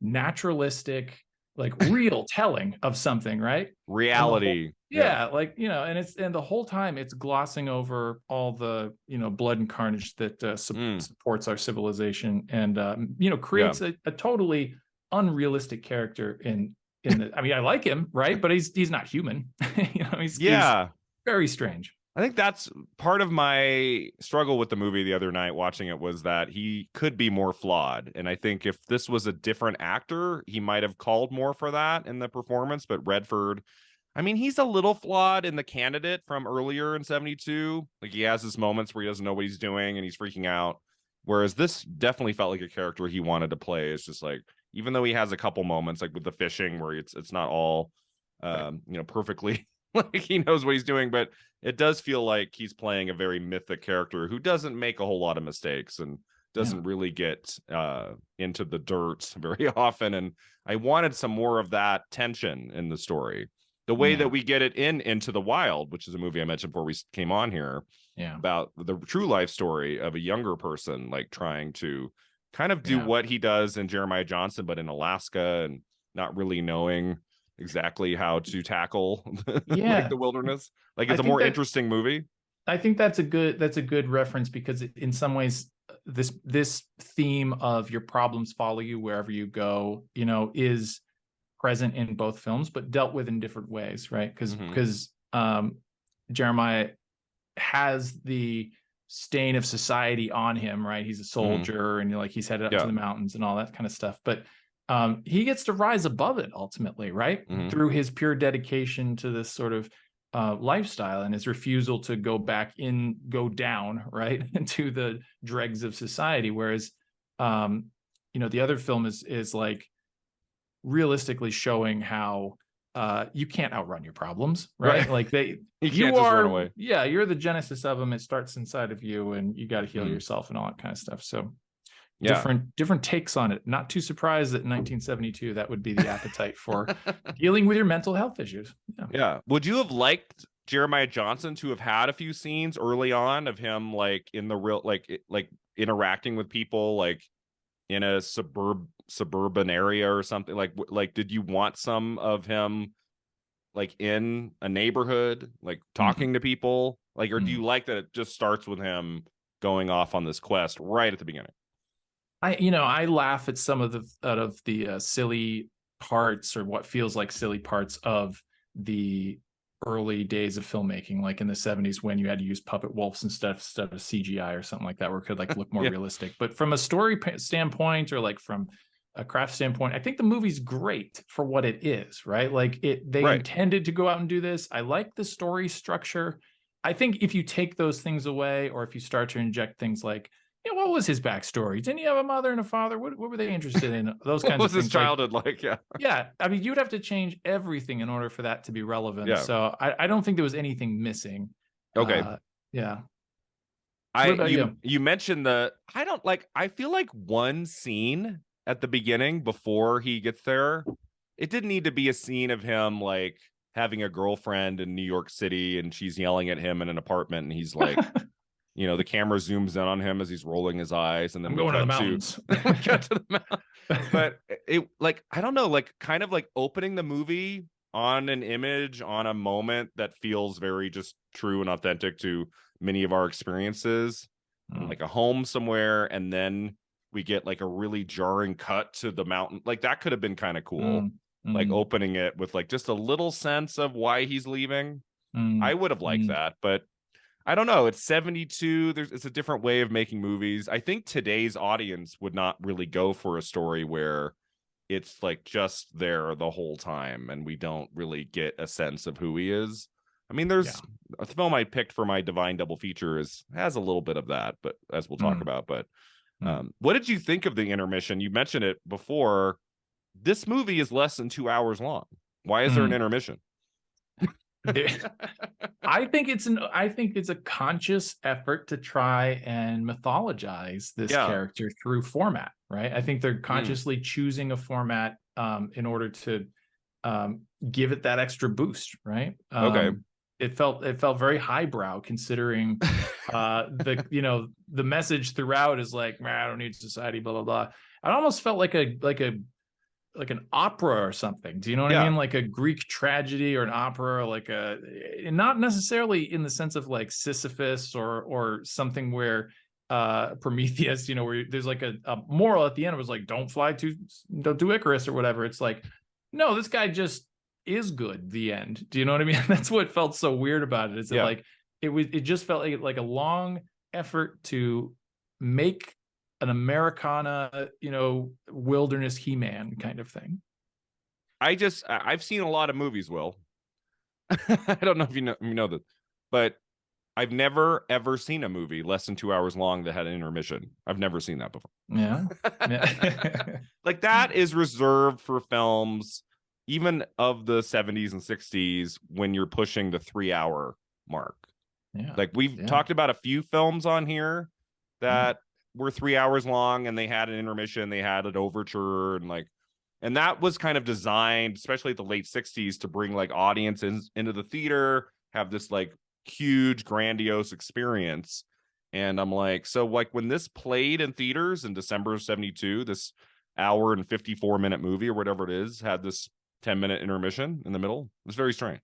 naturalistic, like real telling of something, right? And the whole, Reality. Yeah. yeah, like, and the whole time it's glossing over all the, blood and carnage that Mm. supports our civilization, and Yeah. creates a totally unrealistic character in the. I mean, I like him, right? But he's not human. He's Yeah. very strange. I think that's part of my struggle with the movie the other night watching it, was that he could be more flawed. And I think if this was a different actor, he might have called more for that in the performance. But Redford, I mean, he's a little flawed in The Candidate from earlier in 72. Like, he has his moments where he doesn't know what he's doing and he's freaking out. Whereas this definitely felt like a character he wanted to play. It's just like, even though he has a couple moments, like with the fishing, where it's not all Right. perfectly like he knows what he's doing, but it does feel like he's playing a very mythic character who doesn't make a whole lot of mistakes and Yeah. doesn't really get into the dirt very often. And I wanted some more of that tension in the story, the way that Yeah. we get it in Into the Wild, which is a movie I mentioned before we came on here, Yeah. about the true life story of a younger person, like trying to kind of do Yeah. what he does in Jeremiah Johnson, but in Alaska, and not really knowing exactly how to tackle like Yeah. the wilderness. Like, I it's a think more that interesting movie. I think that's a good reference, because in some ways this theme of your problems follow you wherever you go, is present in both films, but dealt with in different ways, right? Because Mm-hmm. Jeremiah has the stain of society on him, right? He's a Mm-hmm. soldier, and like he's headed up to Yeah. the mountains and all that kind of stuff. But he gets to rise above it ultimately, right? Mm-hmm. Through his pure dedication to this sort of lifestyle, and his refusal to go down, right, into the dregs of society. Whereas, the other film is like realistically showing how you can't outrun your problems, right? Right. Like You can't just run away. you're the genesis of them. It starts inside of you, and you got to heal Mm-hmm. yourself and all that kind of stuff. So Yeah. different takes on it. Not too surprised that in 1972 that would be the appetite for dealing with your mental health issues. Yeah. Yeah. Would you have liked Jeremiah Johnson to have had a few scenes early on of him, like in the real, like interacting with people, like in a suburban area or something? Like, did you want some of him like in a neighborhood, like Mm-hmm. talking to people, like, or do Mm-hmm. you like that it just starts with him going off on this quest right at the beginning? I laugh at some of the silly parts, or what feels like silly parts of the early days of filmmaking, like in the 70s, when you had to use puppet wolves and stuff instead of CGI or something like that, where it could like look more Yeah. realistic. But from a story standpoint, or like from a craft standpoint, I think the movie's great for what it is, right? Like they Right. intended to go out and do this. I like the story structure. I think if you take those things away, or if you start to inject things like, what was his backstory? Didn't he have a mother and a father? What were they interested in? Those What kinds of was his things. Like, childhood like? Yeah. yeah, I mean, you'd have to change everything in order for that to be relevant. Yeah. So I don't think there was anything missing. Okay. Yeah. What I about you you? you mentioned I feel like one scene at the beginning before he gets there, it didn't need to be a scene of him like having a girlfriend in New York City and she's yelling at him in an apartment and he's like, the camera zooms in on him as he's rolling his eyes, and then I'm we going to the cut to mountains. we cut to the mountain. But it, like, I don't know, like kind of like opening the movie on an image, on a moment that feels very just true and authentic to many of our experiences. in like a home somewhere, and then we get like a really jarring cut to the mountain. Like that could have been kind of cool. Like opening it with like just a little sense of why he's leaving. I would have liked that, but I don't know. It's 72. It's a different way of making movies. I think today's audience would not really go for a story where it's like just there the whole time and we don't really get a sense of who he is. I mean, there's a film I picked for my Divine Double Feature has a little bit of that, but as we'll talk about. But what did you think of the intermission? You mentioned it before. This movie is less than 2 hours long. Why is there an intermission? I think it's a conscious effort to try and mythologize this character through format, right? I think they're consciously choosing a format in order to give it that extra boost, right? Okay. It felt very highbrow considering the message throughout is like, I don't need society, blah blah blah. It almost felt like an opera or something. Do you know what I mean? Like a Greek tragedy or an opera, not necessarily in the sense of like Sisyphus or something where Prometheus, where there's like a moral at the end. It was like, don't do Icarus or whatever. It's like, no, this guy just is good. The end. Do you know what I mean? That's what felt so weird about it. Is that like it just felt like a long effort to make an Americana, wilderness He-Man kind of thing. I've seen a lot of movies, Will. I don't know if you know that, but I've never ever seen a movie less than 2 hours long that had an intermission. I've never seen that before. Yeah. Like that is reserved for films even of the 70s and 60s when you're pushing the 3 hour mark. Yeah. Like we've talked about a few films on here that were 3 hours long and they had an intermission, they had an overture, and that was kind of designed, especially at the late 60s, to bring like audiences into the theater, have this like huge grandiose experience. And I'm like, so like when this played in theaters in December of 72, this hour and 54-minute movie or whatever it is had this 10-minute intermission in the middle. It was very strange.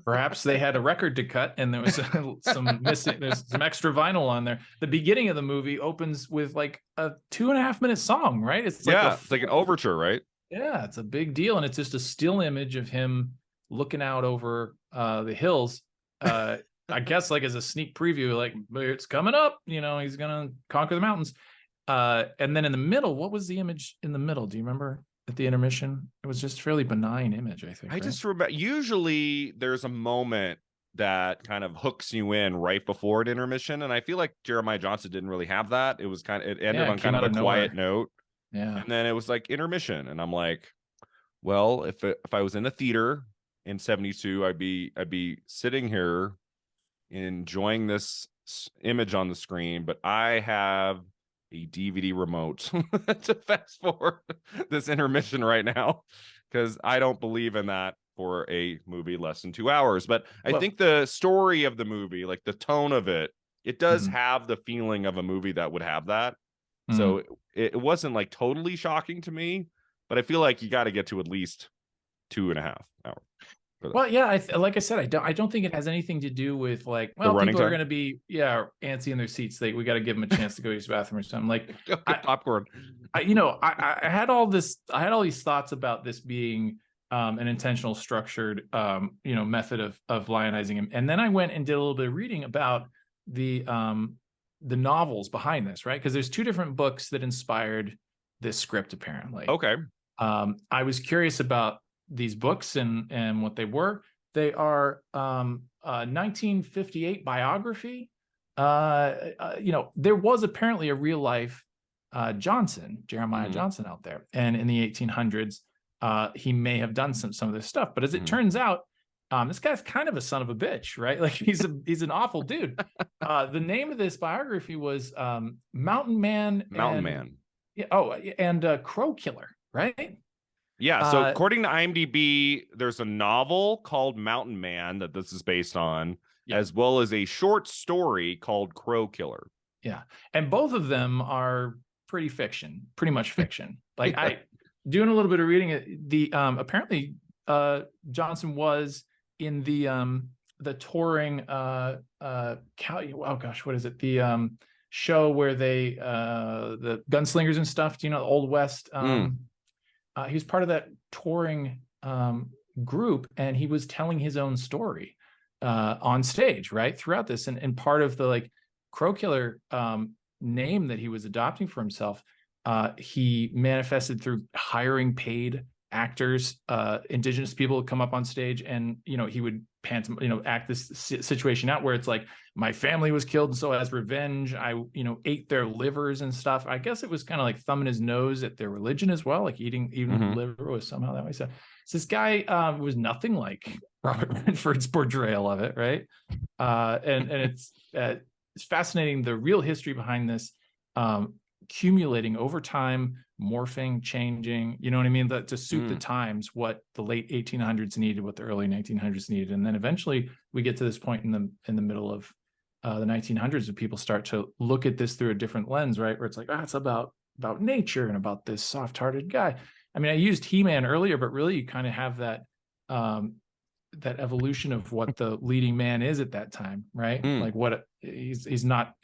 Perhaps they had a record to cut and there was there's some extra vinyl on there. The beginning of the movie opens with like a 2.5-minute song, right? It's like it's like an overture, right? Yeah, it's a big deal. And it's just a still image of him looking out over the hills. I guess like as a sneak preview, like it's coming up, he's gonna conquer the mountains. And then in the middle, what was the image in the middle? Do you remember? At the intermission, it was just fairly benign image, I think. I just remember usually there's a moment that kind of hooks you in right before an intermission, and I feel like Jeremiah Johnson didn't really have that. It was it ended on kind of a quiet note, and then it was like intermission, and I'm like, well, if I was in a theater in 72, I'd be sitting here enjoying this image on the screen, but I have a DVD remote to fast forward this intermission right now because I don't believe in that for a movie less than 2 hours. But I think the story of the movie, like the tone of it does have the feeling of a movie that would have that. So it wasn't like totally shocking to me, but I feel like you got to get to at least 2.5 hours. Well, yeah, like I said, I don't think it has anything to do with like, well, people are going to be antsy in their seats. We got to give them a chance to go use the bathroom or something. Like popcorn. I had all these thoughts about this being an intentional, structured, method of lionizing him, and then I went and did a little bit of reading about the novels behind this, right? Because there's 2 different books that inspired this script, apparently. Okay. I was curious about these books and what they were. They are 1958 biography. There was apparently a real life Jeremiah Johnson out there, and in the 1800s he may have done some of this stuff, but as it turns out, this guy's kind of a son of a bitch, right? Like he's an awful dude. The name of this biography was Mountain Man and Crow Killer, right? Yeah, so according to IMDb, there's a novel called Mountain Man that this is based on, as well as a short story called Crow Killer. Yeah, and both of them are pretty much fiction. Like I doing a little bit of reading, the apparently Johnson was in the touring what is it? show where they the gunslingers and stuff. Do you know the Old West? He was part of that touring group, and he was telling his own story on stage, right, throughout this. And part of the like Crow Killer name that he was adopting for himself, he manifested through hiring paid actors, indigenous people to come up on stage, and he would act this situation out where it's like, my family was killed, and so as revenge, I ate their livers and stuff. I guess it was kind of like thumbing his nose at their religion as well, like eating liver was somehow that way. So this guy was nothing like Robert Redford's portrayal of it, right? And it's fascinating, the real history behind this, accumulating over time, morphing, changing, you know what I mean, that to suit the times, what the late 1800s needed, what the early 1900s needed. And then eventually we get to this point in the middle of the 1900s, and people start to look at this through a different lens, right, where it's like, it's about nature and about this soft-hearted guy. I mean, I used He-Man earlier, but really you kind of have that that evolution of what the leading man is at that time, right? Like what he's not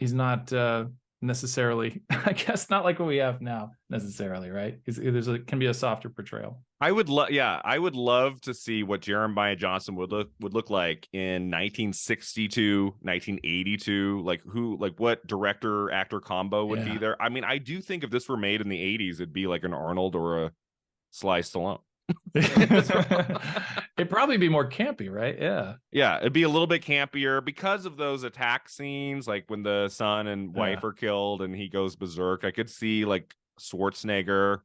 necessarily, I guess, not like what we have now necessarily, right? Can be a softer portrayal. I would love to see what Jeremiah Johnson would look like in 1962, 1982, like what director actor combo would be there. I mean, I do think if this were made in the 80s, it'd be like an Arnold or a Sly Stallone. It'd probably be more campy, right? Yeah, it'd be a little bit campier because of those attack scenes, like when the son and wife are killed and he goes berserk. I could see like Schwarzenegger,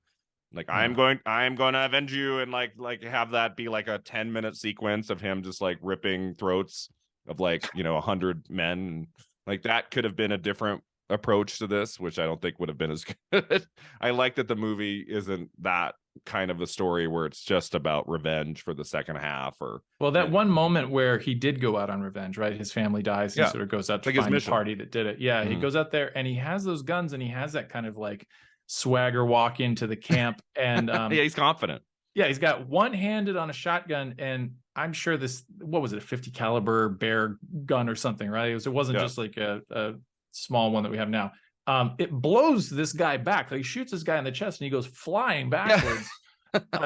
like I'm going to avenge you, and like have that be like a 10-minute sequence of him just like ripping throats of 100 men. Like that could have been a different approach to this, which I don't think would have been as good. I like that the movie isn't that kind of a story where it's just about revenge for the second half. Or that one moment where he did go out on revenge, right? His family dies, he sort of goes out to find the party that did it. He goes out there and he has those guns, and he has that kind of like swagger walk into the camp, and he's confident. He's got one handed on a shotgun, and I'm sure this, what was it, a 50 caliber bear gun or something, right? It wasn't just like a small one that we have now. It blows this guy back. Like, he shoots this guy in the chest and he goes flying backwards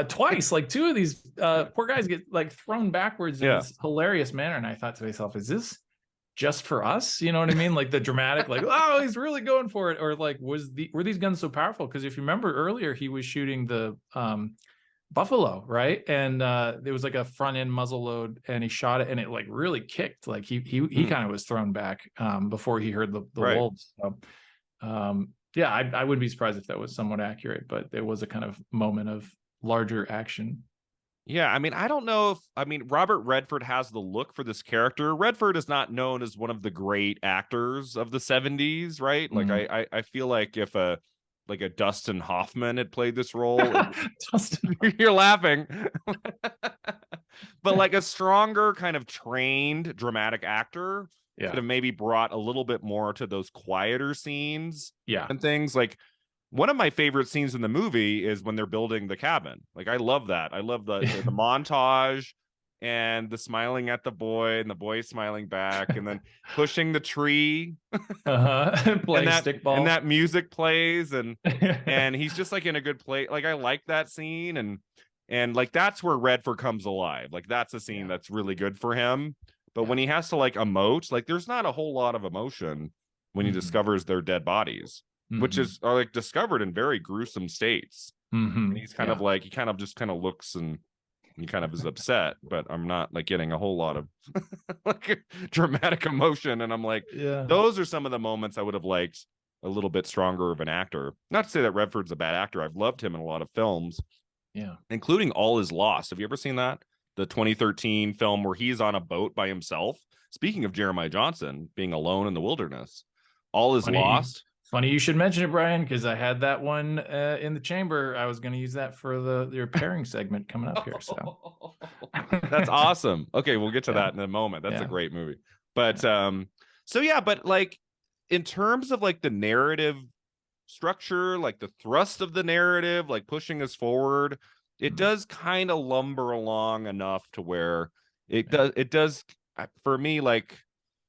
twice. Like two of these poor guys get like thrown backwards in this hilarious manner. And I thought to myself, is this just for us? You know what I mean? Like the dramatic, like, oh, he's really going for it. Or like, were these guns so powerful? Because if you remember earlier, he was shooting the buffalo, right? And there was like a front end muzzle load, and he shot it, and it like really kicked. Like he kind of was thrown back before he heard the wolves. So, I wouldn't be surprised if that was somewhat accurate, but there was a kind of moment of larger action. Yeah, I mean, I don't know if Robert Redford has the look for this character. Redford is not known as one of the great actors of the 70s, right? Like I feel like if a Dustin Hoffman had played this role, Dustin, you're laughing. But like a stronger kind of trained dramatic actor could have maybe brought a little bit more to those quieter scenes and things. Like one of my favorite scenes in the movie is when they're building the cabin. Like I love that. I love the montage and the smiling at the boy and the boy smiling back, and then pushing the tree playing stickball, and that music plays, and he's just like in a good place. Like I like that scene, and like that's where Redford comes alive. Like that's a scene that's really good for him. But when he has to like emote, like there's not a whole lot of emotion when he discovers their dead bodies, which are like discovered in very gruesome states. And he's kind of like, he kind of just kind of looks and he kind of is upset, but I'm not like getting a whole lot of like dramatic emotion. And I'm like, those are some of the moments I would have liked a little bit stronger of an actor. Not to say that Redford's a bad actor. I've loved him in a lot of films, including All Is Lost. Have you ever seen that? The 2013 film where he's on a boat by himself. Speaking of Jeremiah Johnson being alone in the wilderness, All Is Lost. Funny you should mention it, Brian, because I had that one in the chamber. I was going to use that for your pairing segment coming up here. So that's awesome. Okay, we'll get to that in a moment. That's a great movie. But but like in terms of like the narrative structure, like the thrust of the narrative, like pushing us forward, it does kind of lumber along enough to where it does for me, like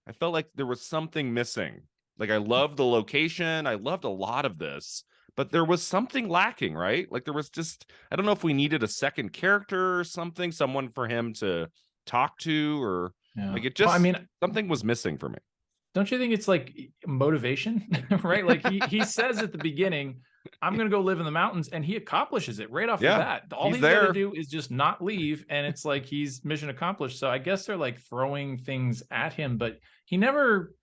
I felt like there was something missing. Like I loved the location. I loved a lot of this, but there was something lacking, right? Like there was just, I don't know if we needed a second character or something, someone for him to talk to, or Yeah. like it Well, I just, mean, something was missing for me. don't you think it's like motivation, right? Like he says at the beginning, I'm going to go live in the mountains, and he accomplishes it right off the Yeah, bat. All he's he's got to there. do is just not leave, and it's like he's mission accomplished. So I guess they're like throwing things at him, but he never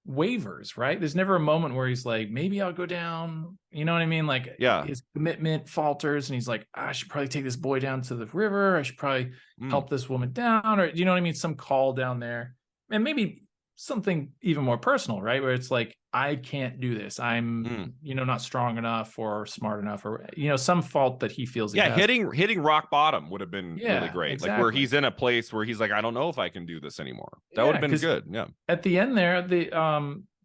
wavers, right? There's never a moment where he's like, maybe I'll go down. You know what I mean? Like Yeah. his commitment falters, and he's like, I should probably take this boy down to the river. I should probably help this woman down, or you know what I mean? Some call down there, and maybe something even more personal, right? Where it's like, I can't do this. I'm, not strong enough or smart enough, or some fault that he feels. Yeah, he has. hitting rock bottom would have been really Yeah, great. Like where exactly. he's in a place where he's like, I don't know if I can do this anymore. That would Yeah, have been because good. Yeah. at the end there, the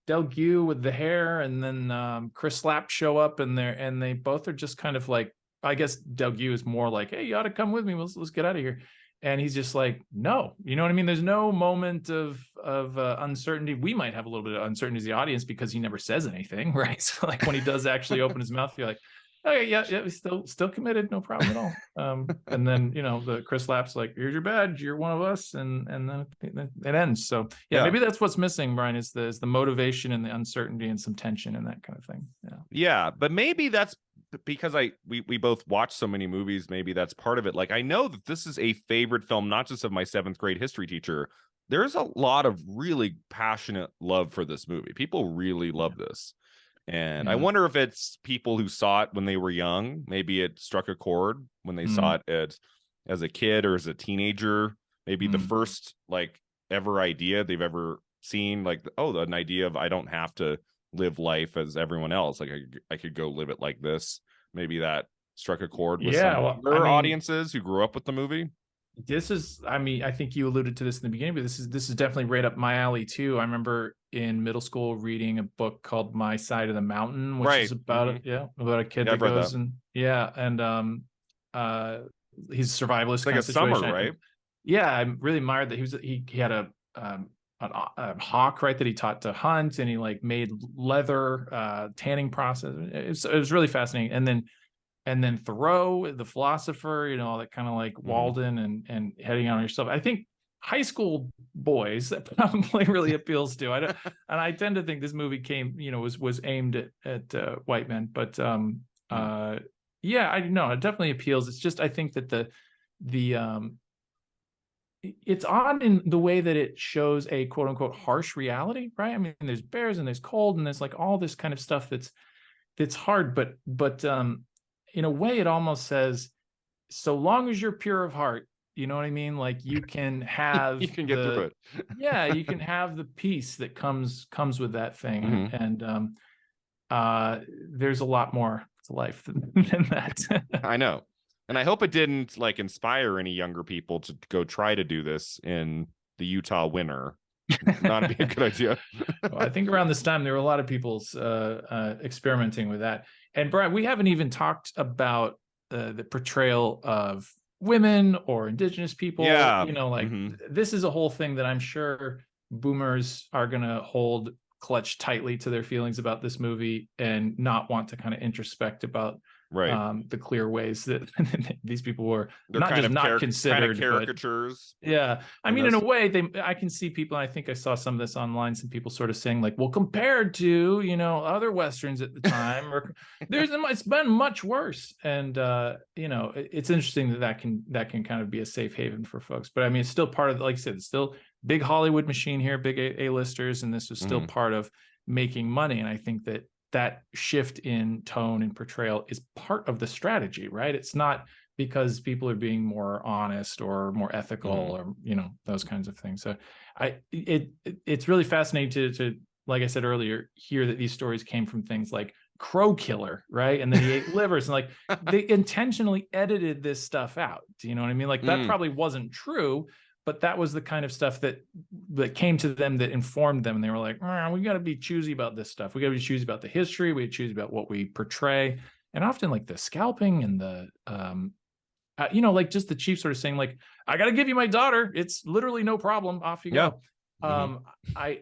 Delgue with the hair, and then Chris Lapp show up, and they both are just kind of like, I guess Delgue is more like, hey, you ought to come with me. Let's get out of here. And he's just like, no, you know what I mean? There's no moment of uncertainty. We might have a little bit of uncertainty as the audience because he never says anything, right? So like when he does actually open his mouth, you're like, okay, yeah, he's still committed, no problem at all. And then the Chris Lapp's like, here's your badge, you're one of us, and then it ends. So yeah, maybe that's what's missing, Brian, is the motivation and the uncertainty and some tension and that kind of thing. Yeah, but maybe that's because we both watch so many movies. Maybe that's part of it. Like I know that this is a favorite film, not just of my 7th grade history teacher. There's a lot of really passionate love for this movie. People really love this. And I wonder if it's people who saw it when they were young. Maybe it struck a chord when they saw it as a kid or as a teenager. Maybe the first like ever idea they've ever seen, like, oh, an idea of I don't have to live life as everyone else. Like I could go live it like this. Maybe that struck a chord with some younger audiences who grew up with the movie. This is, I think you alluded to this in the beginning, but this is definitely right up my alley too. I remember in middle school reading a book called My Side of the Mountain, which is about about a kid that goes and he's a survivalist, like a summer, right? Yeah, I really admired that he had a hawk, right, that he taught to hunt, and he like made leather tanning process. It was really fascinating. And then Thoreau, the philosopher, all that kind of like Walden and heading out on yourself. I think high school boys that probably really appeals to. And I tend to think this movie was aimed at white men, but yeah, I know it definitely appeals. It's just I think that it's odd in the way that it shows a quote unquote harsh reality, right? I mean, there's bears and there's cold and there's like all this kind of stuff that's hard, but in a way, it almost says, so long as you're pure of heart, you know what I mean? Like you can have you can get through it. Yeah, you can have the peace that comes with that thing. And there's a lot more to life than that. I know. And I hope it didn't like inspire any younger people to go try to do this in the Utah winter. Not be a good idea. Well, I think around this time there were a lot of people experimenting with that. And Brian, we haven't even talked about the portrayal of women or indigenous people. Yeah. This is a whole thing that I'm sure boomers are going to hold clutched tightly to their feelings about this movie and not want to kind of introspect about the clear ways that these people were not considered, kind of caricatures. But, yeah, I mean, in a way, I can see people. And I think I saw some of this online. Some people sort of saying like, "Well, compared to other westerns at the time, or it's been much worse." And it's interesting that can kind of be a safe haven for folks. But I mean, it's still part of, like I said, it's still big Hollywood machine here, big A-listers, and this was still part of making money. And I think that shift in tone and portrayal is part of the strategy, right? It's not because people are being more honest or more ethical or those kinds of things. So it's really fascinating to like I said earlier, hear that these stories came from things like Crow Killer, right? And then he ate livers, and like they intentionally edited this stuff out. Do you know what I mean? Like that probably wasn't true, but that was the kind of stuff that came to them, that informed them. And they were like, we got to be choosy about this stuff. We got to be choosy about the history. We choose about what we portray. And often like the scalping and the, like just the chief sort of saying like, I got to give you my daughter. It's literally no problem. Off you go. I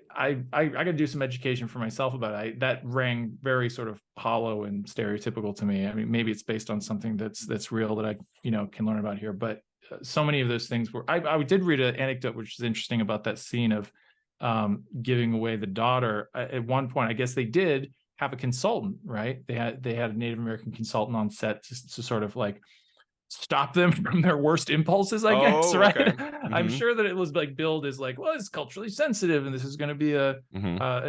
gotta do some education for myself about it. That rang very sort of hollow and stereotypical to me. I mean, maybe it's based on something that's real that I can learn about here, but so many of those things were. I did read an anecdote which is interesting about that scene of giving away the daughter. At one point, I guess they did have a consultant, right? They had a Native American consultant on set to sort of like stop them from their worst impulses, I guess, right? Okay. I'm sure that it was like billed as like, well, it's culturally sensitive and this is going to be a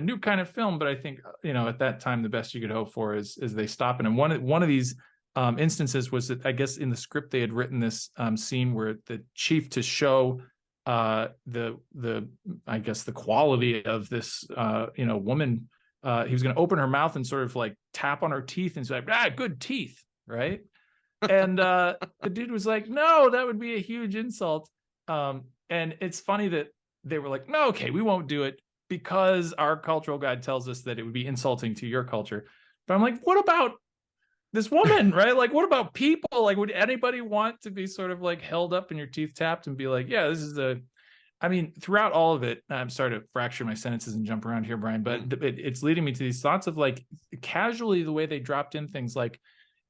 new kind of film. But I think, at that time, the best you could hope for is they stop it. And one of these instances was that I guess in the script they had written this scene where the chief, to show the I guess the quality of this woman, he was going to open her mouth and sort of like tap on her teeth and say, good teeth, right? And the dude was like, no, that would be a huge insult. And it's funny that they were like, no, okay, we won't do it because our cultural guide tells us that it would be insulting to your culture. But I'm like, what about this woman, right? Like, what about people? Like, would anybody want to be sort of like held up and your teeth tapped and be like, yeah, this is I mean, throughout all of it, I'm sorry to fracture my sentences and jump around here, Brian, but it's leading me to these thoughts of like casually the way they dropped in things like,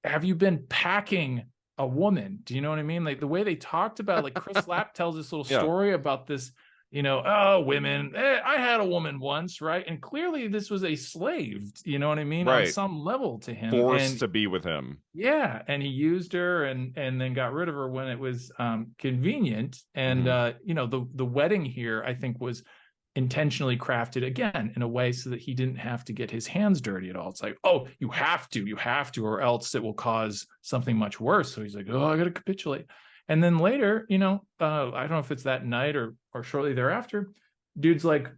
have you been packing a woman? Do you know what I mean? Like the way they talked about, like Chris Lapp tells this little story about this, women. I had a woman once, right? And clearly this was a slave, you know what I mean? Right. On some level to him. Forced to be with him. Yeah. And he used her and then got rid of her when it was convenient. And, the wedding here, I think, was intentionally crafted again in a way so that he didn't have to get his hands dirty at all. It's like, oh, you have to, or else it will cause something much worse. So he's like, oh, I got to capitulate. And then later, I don't know if it's that night or shortly thereafter, dude's like,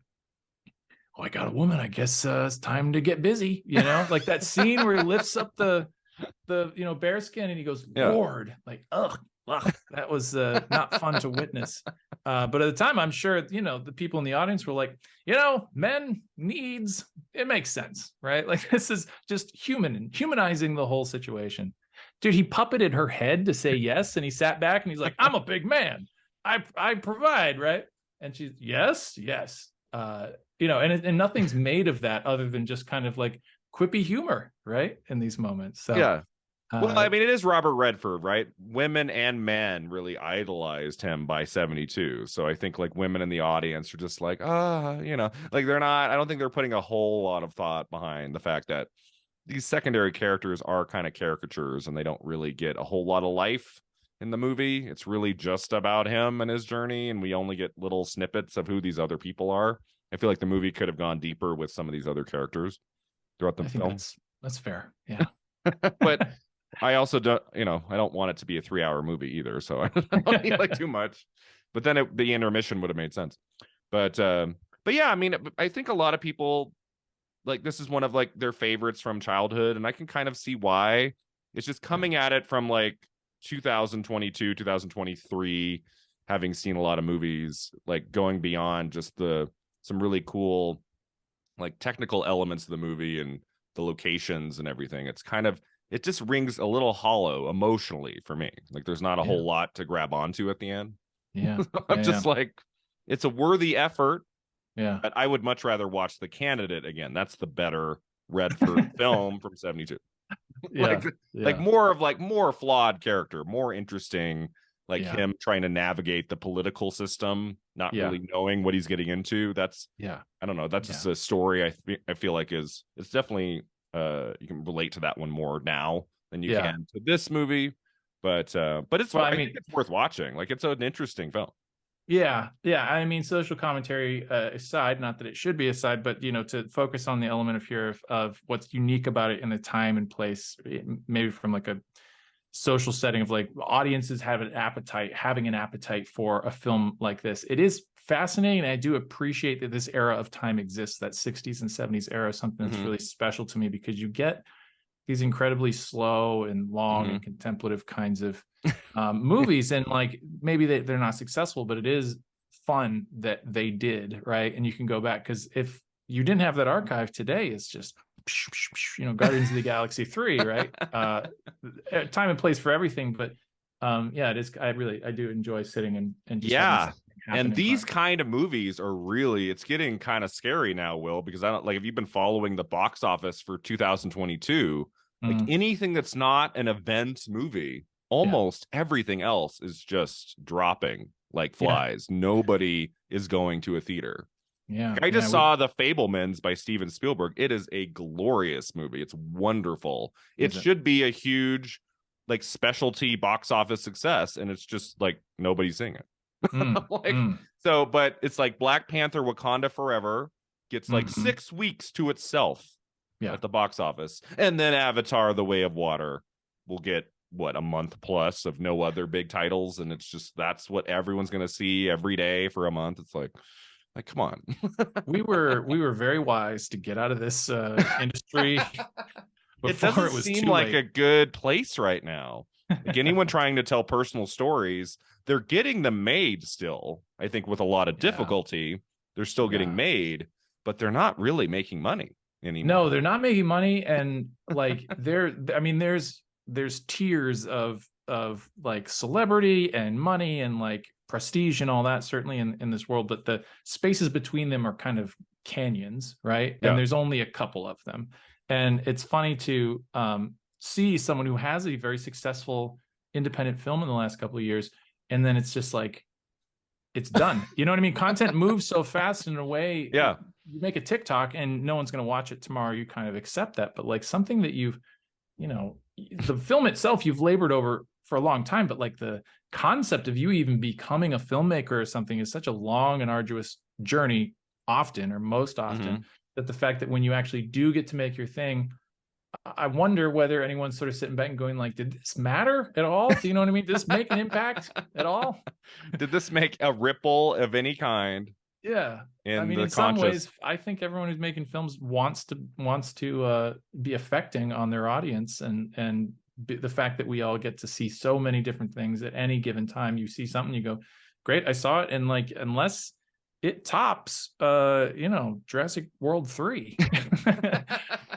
oh, I got a woman. I guess it's time to get busy. Like that scene where he lifts up the bearskin and he goes, Lord, like, ugh, that was not fun to witness. But at the time, I'm sure, the people in the audience were like, men needs, it makes sense, right? Like this is just humanizing the whole situation. Dude, he puppeted her head to say yes. And he sat back and he's like, I'm a big man. I provide, right? And she's, yes. And nothing's made of that other than just kind of like quippy humor, right? In these moments. So yeah. Well, I mean, it is Robert Redford, right? Women and men really idolized him by 72. So I think like women in the audience are just like, like they're not, I don't think they're putting a whole lot of thought behind the fact that these secondary characters are kind of caricatures and they don't really get a whole lot of life in the movie. It's really just about him and his journey. And we only get little snippets of who these other people are. I feel like the movie could have gone deeper with some of these other characters throughout the film. That's fair. Yeah. But I also don't, I don't want it to be a 3-hour movie either. So I don't need like too much, but then the intermission would have made sense. But yeah, I mean, I think a lot of people like, this is one of like their favorites from childhood. And I can kind of see why. It's just coming at it from like 2022, 2023, having seen a lot of movies, like going beyond just some really cool, like technical elements of the movie and the locations and everything. It just rings a little hollow emotionally for me. Like there's not a whole lot to grab onto at the end. Yeah. I'm just like, it's a worthy effort. Yeah. But I would much rather watch The Candidate again. That's the better Redford film from 72. Like more flawed character, more interesting, like him trying to navigate the political system, not really knowing what he's getting into. I don't know. That's just a story I feel like it's definitely you can relate to that one more now than you can to this movie. But it's I think it's worth watching. Like it's an interesting film. Yeah. I mean, social commentary aside, not that it should be aside, but to focus on the element of here of what's unique about it in the time and place, maybe from like a social setting of like audiences having an appetite for a film like this. It is fascinating, and I do appreciate that this era of time exists, that 60s and 70s era, something that's really special to me, because you get these incredibly slow and long and contemplative kinds of movies, and like maybe they're not successful, but it is fun that they did, right? And you can go back, because if you didn't have that archive today, it's just Guardians of the Galaxy 3, right? Time and place for everything, but Yeah, it is. I do enjoy sitting and just having Yeah. something happen And in these front. kind of movies are really, it's getting kind of scary now, Will, because I don't like if you've been following the box office for 2022, like Mm, anything that's not an event movie, yeah, almost everything else is just dropping like yeah, flies. Nobody is going to a theater. yeah, Like, I just yeah. saw The Fablemans by Steven Spielberg. It is a glorious movie. It's wonderful. It Is it? should be a huge like specialty box office success, and it's just like nobody's seeing it. Mm, Like mm, so, but it's like Black Panther Wakanda Forever gets like hmm. 6 weeks to itself Yeah. at the box office. And then Avatar The Way of Water will get what, a month plus of no other big titles, and it's just that's what everyone's going to see every day for a month. It's like come on. We were very wise to get out of this industry It before doesn't it was seem too like late. a good place right now. Like anyone trying to tell personal stories, they're getting them made still. I think with a lot of Yeah. difficulty, they're still getting Yeah. made, but they're not really making money No, anymore. they're not making money, and like I mean, there's tiers of like celebrity and money and like prestige and all that, certainly in this world, but the spaces between them are kind of canyons, right? And Yeah. there's only a couple of them. And it's funny to see someone who has a very successful independent film in the last couple of years, and then it's just like it's done. You know what I mean? Content moves so fast in a way. Yeah. You make a TikTok and no one's going to watch it tomorrow. You kind of accept that. But like something that the film itself, you've labored over for a long time. But like the concept of you even becoming a filmmaker or something is such a long and arduous journey, often or most Mm-hmm. often, that the fact that when you actually do get to make your thing, I wonder whether anyone's sort of sitting back and going like, did this matter at all? Do you know what I mean? Did this make an impact at all? Did this make a ripple of any kind Yeah. I in mean, the in some conscious? ways, I think everyone who's making films wants to be affecting on their audience, and the fact that we all get to see so many different things at any given time. You see something, you go, "Great, I saw it," and like, unless it tops, Jurassic World 3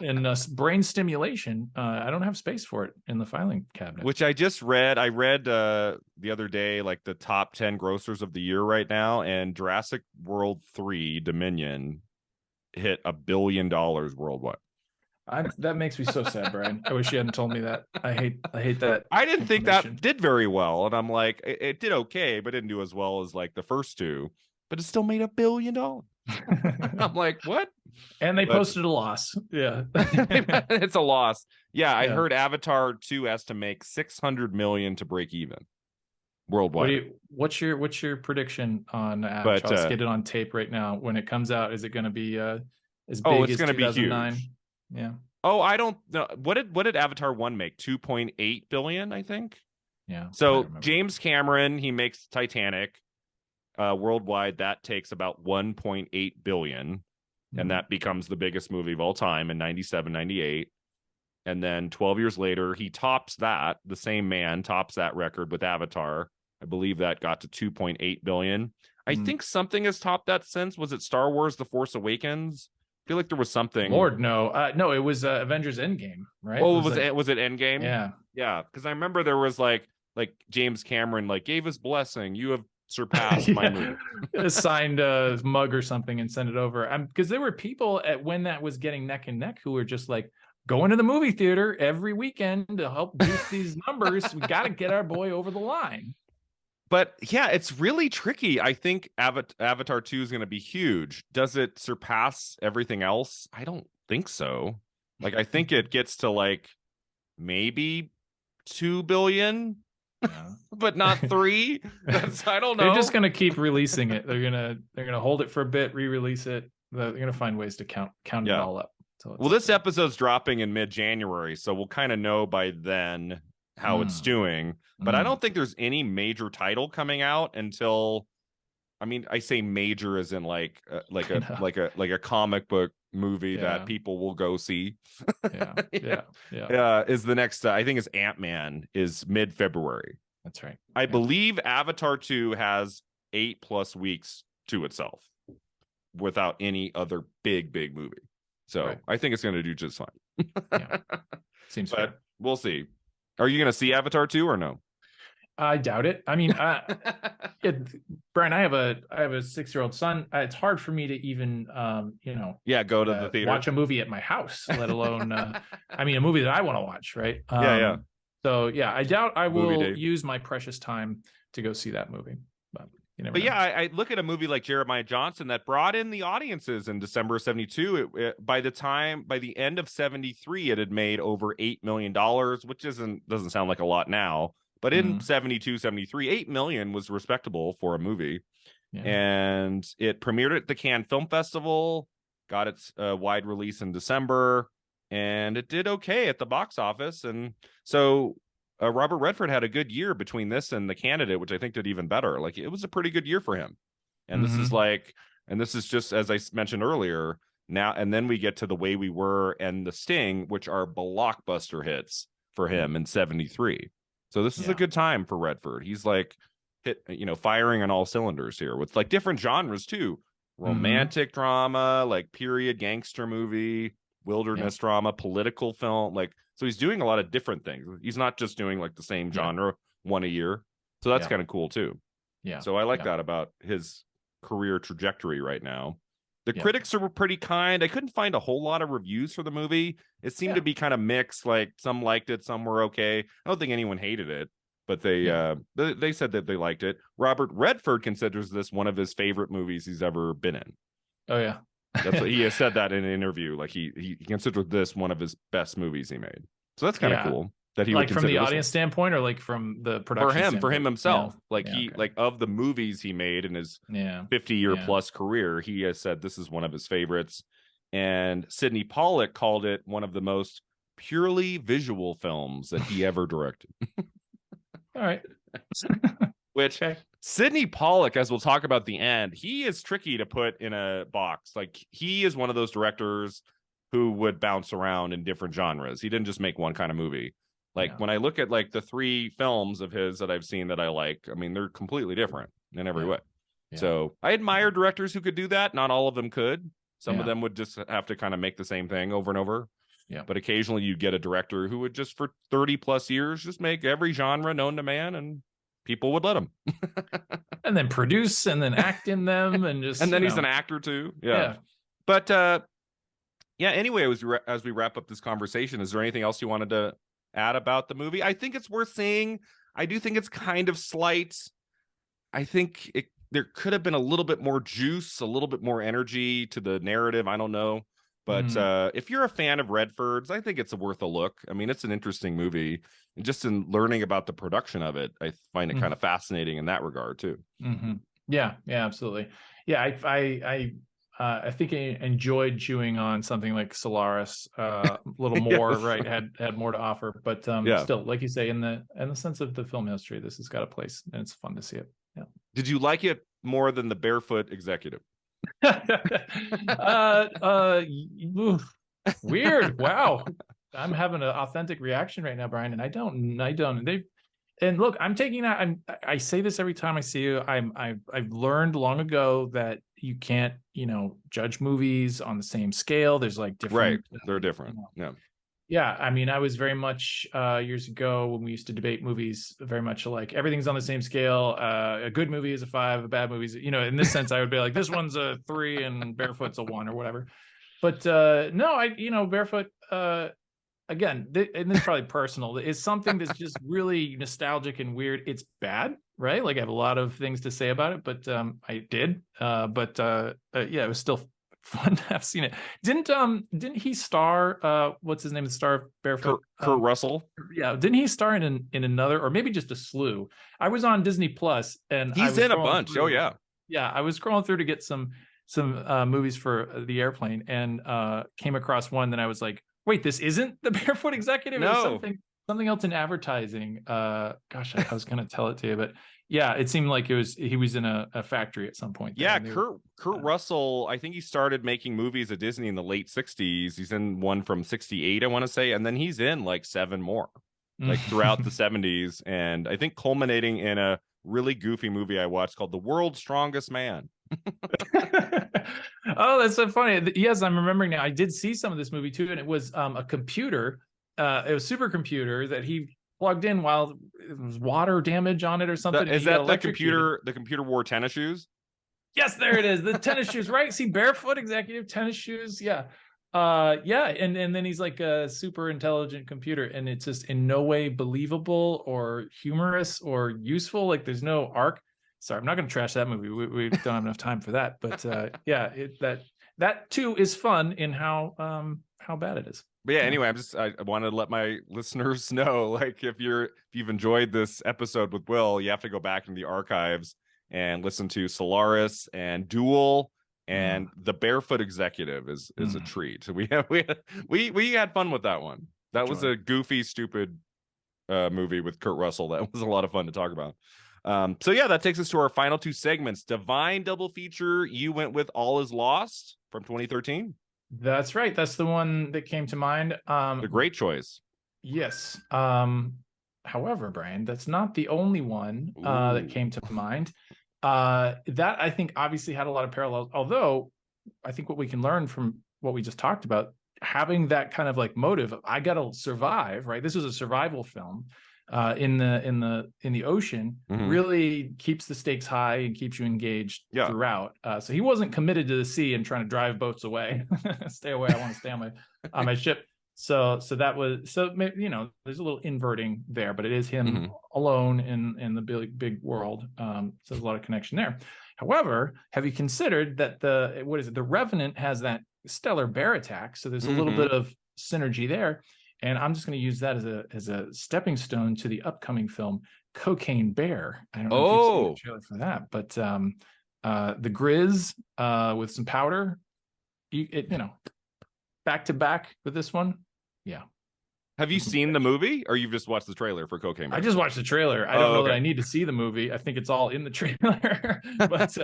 in brain stimulation, I don't have space for it in the filing cabinet. Which I just read. I read the other day, like the top 10 grossers of the year right now, and Jurassic World 3 Dominion hit $1 billion worldwide. That makes me so sad, Brian. I wish you hadn't told me that. I hate that I didn't think information. that did very well. And I'm like, it did okay, but didn't do as well as like the first two, but it still made $1 billion. I'm like, what? And they But posted a loss. Yeah. it's a loss. Yeah, I Yeah. heard Avatar 2 has to make 600 million to break even worldwide. What's your prediction on But Avatar? Let's get it on tape right now. When it comes out, is it going to be as oh, big it's as going to be 2009? huge. Yeah. Oh, I don't know. What did Avatar 1 make? 2.8 billion, I think. Yeah. So James Cameron, he makes Titanic worldwide. That takes about 1.8 billion. And that becomes the biggest movie of all time in 97, 98. And then 12 years later, he tops that. The same man tops that record with Avatar. I believe that got to 2.8 billion. I think something has topped that since. Was it Star Wars The Force Awakens? I feel like there was something. Lord, no. No, it was Avengers Endgame, right? Oh, It was like, was it Endgame? yeah. Yeah, because I remember there was like James Cameron like gave his blessing. You have surpassed my movie. Signed a mug or something and send it over. Because there were people when that was getting neck and neck who were just like going to the movie theater every weekend to help boost these numbers. We got to get our boy over the line. But yeah, it's really tricky. I think Avatar 2 is going to be huge. Does it surpass everything else? I don't think so. Like, I think it gets to like maybe 2 billion, Yeah. but not 3. I don't know. They're just going to keep releasing it. They're going to hold it for a bit, re-release it. They're going to find ways to count it all up. Well, this episode's dropping in mid-January, so we'll kind of know by then how it's doing. But I don't think there's any major title coming out until, I mean, I say major as in like a comic book movie that people will go see. Yeah. Is the next I think it's Ant-Man is mid-February. That's right. I believe Avatar 2 has 8+ weeks to itself without any other big movie. So I think it's going to do just fine. Seems fair. We'll see. Are you going to see Avatar 2 or no? I doubt it. I mean, Brian, I have a 6-year-old son. It's hard for me to even, Yeah, go to the theater. watch a movie at my house, let alone, I mean, a movie that I want to watch, right? Yeah. So yeah, I doubt I Movie will date. use my precious time to go see that movie. But you never But know. yeah, I look at a movie like Jeremiah Johnson that brought in the audiences in December of 72. By the end of 73, it had made over $8 million, which doesn't sound like a lot now. But in 72, 73, 8 million was respectable for a movie. Yeah. And it premiered at the Cannes Film Festival, got its wide release in December, and it did okay at the box office. And so Robert Redford had a good year between this and The Candidate, which I think did even better. Like, it was a pretty good year for him. And this is just, as I mentioned earlier, now, and then we get to The Way We Were and The Sting, which are blockbuster hits for him in 73. So this is a good time for Redford. He's like firing on all cylinders here with like different genres too. Romantic drama, like period gangster movie, wilderness drama, political film. Like, so he's doing a lot of different things. He's not just doing like the same genre one a year. So that's kind of cool too. Yeah. So I like that about his career trajectory right now. The critics are pretty kind. I couldn't find a whole lot of reviews for the movie. It seemed to be kind of mixed. Like, some liked it, some were okay. I don't think anyone hated it, but they said that they liked it. Robert Redford considers this one of his favorite movies he's ever been in. Oh yeah. That's what he has said that in an interview. Like, he considers this one of his best movies he made. So that's kind of cool. That he like would from the consider audience standpoint, or like from the production for him himself. Like, okay. like of the movies he made in his 50-year plus career, he has said this is one of his favorites. And Sydney Pollack called it one of the most purely visual films that he ever directed. All right. Which Sydney Pollack, as we'll talk about at the end, he is tricky to put in a box. Like, he is one of those directors who would bounce around in different genres. He didn't just make one kind of movie. Like, when I look at like the 3 films of his that I've seen that I like, I mean, they're completely different in every way. So I admire directors who could do that. Not all of them could. Some of them would just have to kind of make the same thing over and over. Yeah. But occasionally you get a director who would just for 30 plus years just make every genre known to man, and people would let him. And then produce and then act in them, and just and then he's an actor too. Yeah. But anyway, as we wrap up this conversation, is there anything else you wanted to add about the movie? I think it's worth saying. I do think it's kind of slight. I think there could have been a little bit more juice, a little bit more energy to the narrative. I don't know. But if you're a fan of Redford's, I think it's worth a look. I mean, it's an interesting movie. And just in learning about the production of it, I find it kind of fascinating in that regard too. Yeah, absolutely. Yeah, I think I enjoyed chewing on something like Solaris a little more, right? Had more to offer, but still, like you say, in the sense of the film history, this has got a place, and it's fun to see it. Yeah. Did you like it more than The Barefoot Executive? Weird. Wow. I'm having an authentic reaction right now, Brian, and I don't. And look, I'm taking that. I say this every time I see you. I've learned long ago that you can't, judge movies on the same scale. There's like different. Right. They're different. Yeah. I mean, I was very much years ago when we used to debate movies, very much like everything's on the same scale. A good movie is a 5, a bad movie is, in this sense, I would be like, this one's a 3 and Barefoot's a 1 or whatever. But no, Barefoot, again, and this is probably personal, is something that's just really nostalgic and weird. It's bad, right? Like, I have a lot of things to say about it, but I did. It was still fun to have seen it. Didn't he star? What's his name? The star of Barefoot? Kurt Russell. Yeah, didn't he star in another, or maybe just a slew? I was on Disney Plus, and he's in a bunch. Oh yeah, I was scrolling through to get some movies for the airplane, and came across one that I was like, wait, this isn't The Barefoot Executive? No. Something else in advertising. Gosh, I was going to tell it to you, but yeah, it seemed like he was in a factory at some point. Yeah, Kurt Russell, I think he started making movies at Disney in the late 60s. He's in one from 68, I want to say, and then he's in like 7 more, like throughout the 70s, and I think culminating in a really goofy movie I watched called The World's Strongest Man. Oh, that's so funny. Yes, I'm remembering now. I did see some of this movie too, and it was a computer. It was a supercomputer that he plugged in while it was water damage on it or something. Is that the computer wore tennis shoes? Yes, there it is. The tennis shoes, right? See, barefoot executive tennis shoes. Yeah. Yeah. And then he's like a super intelligent computer, and it's just in no way believable or humorous or useful. Like there's no arc. Sorry, I'm not going to trash that movie. We don't have enough time for that. But yeah, that too is fun in how bad it is. But yeah, anyway, I wanted to let my listeners know, like, if you've enjoyed this episode with Will, you have to go back in the archives and listen to Solaris and Duel, and The Barefoot Executive is a treat. So we had fun with that one. That was a goofy, stupid movie with Kurt Russell. That was a lot of fun to talk about. So yeah, that takes us to our final two segments. Divine double feature. You went with All Is Lost from 2013. That's right. That's the one that came to mind. A great choice. Yes. However, Brian, that's not the only one that came to mind. That I think obviously had a lot of parallels. Although I think what we can learn from what we just talked about, having that kind of like motive of I gotta survive, right? This was a survival film in the ocean, really keeps the stakes high and keeps you engaged throughout. So he wasn't committed to the sea and trying to drive boats away. Stay away. I want to stay on my ship. So that was, you know, there's a little inverting there, but it is him alone in the big world. So there's a lot of connection there. However, have you considered that the Revenant has that stellar bear attack? So there's a little bit of synergy there. And I'm just going to use that as a stepping stone to the upcoming film Cocaine Bear. I don't know if you've seen the trailer for that, but the Grizz with some powder, you know, back to back with this one. Yeah. Have you seen the movie, or you've just watched the trailer for Cocaine Bear? I just watched the trailer. I don't know that I need to see the movie. I think it's all in the trailer. But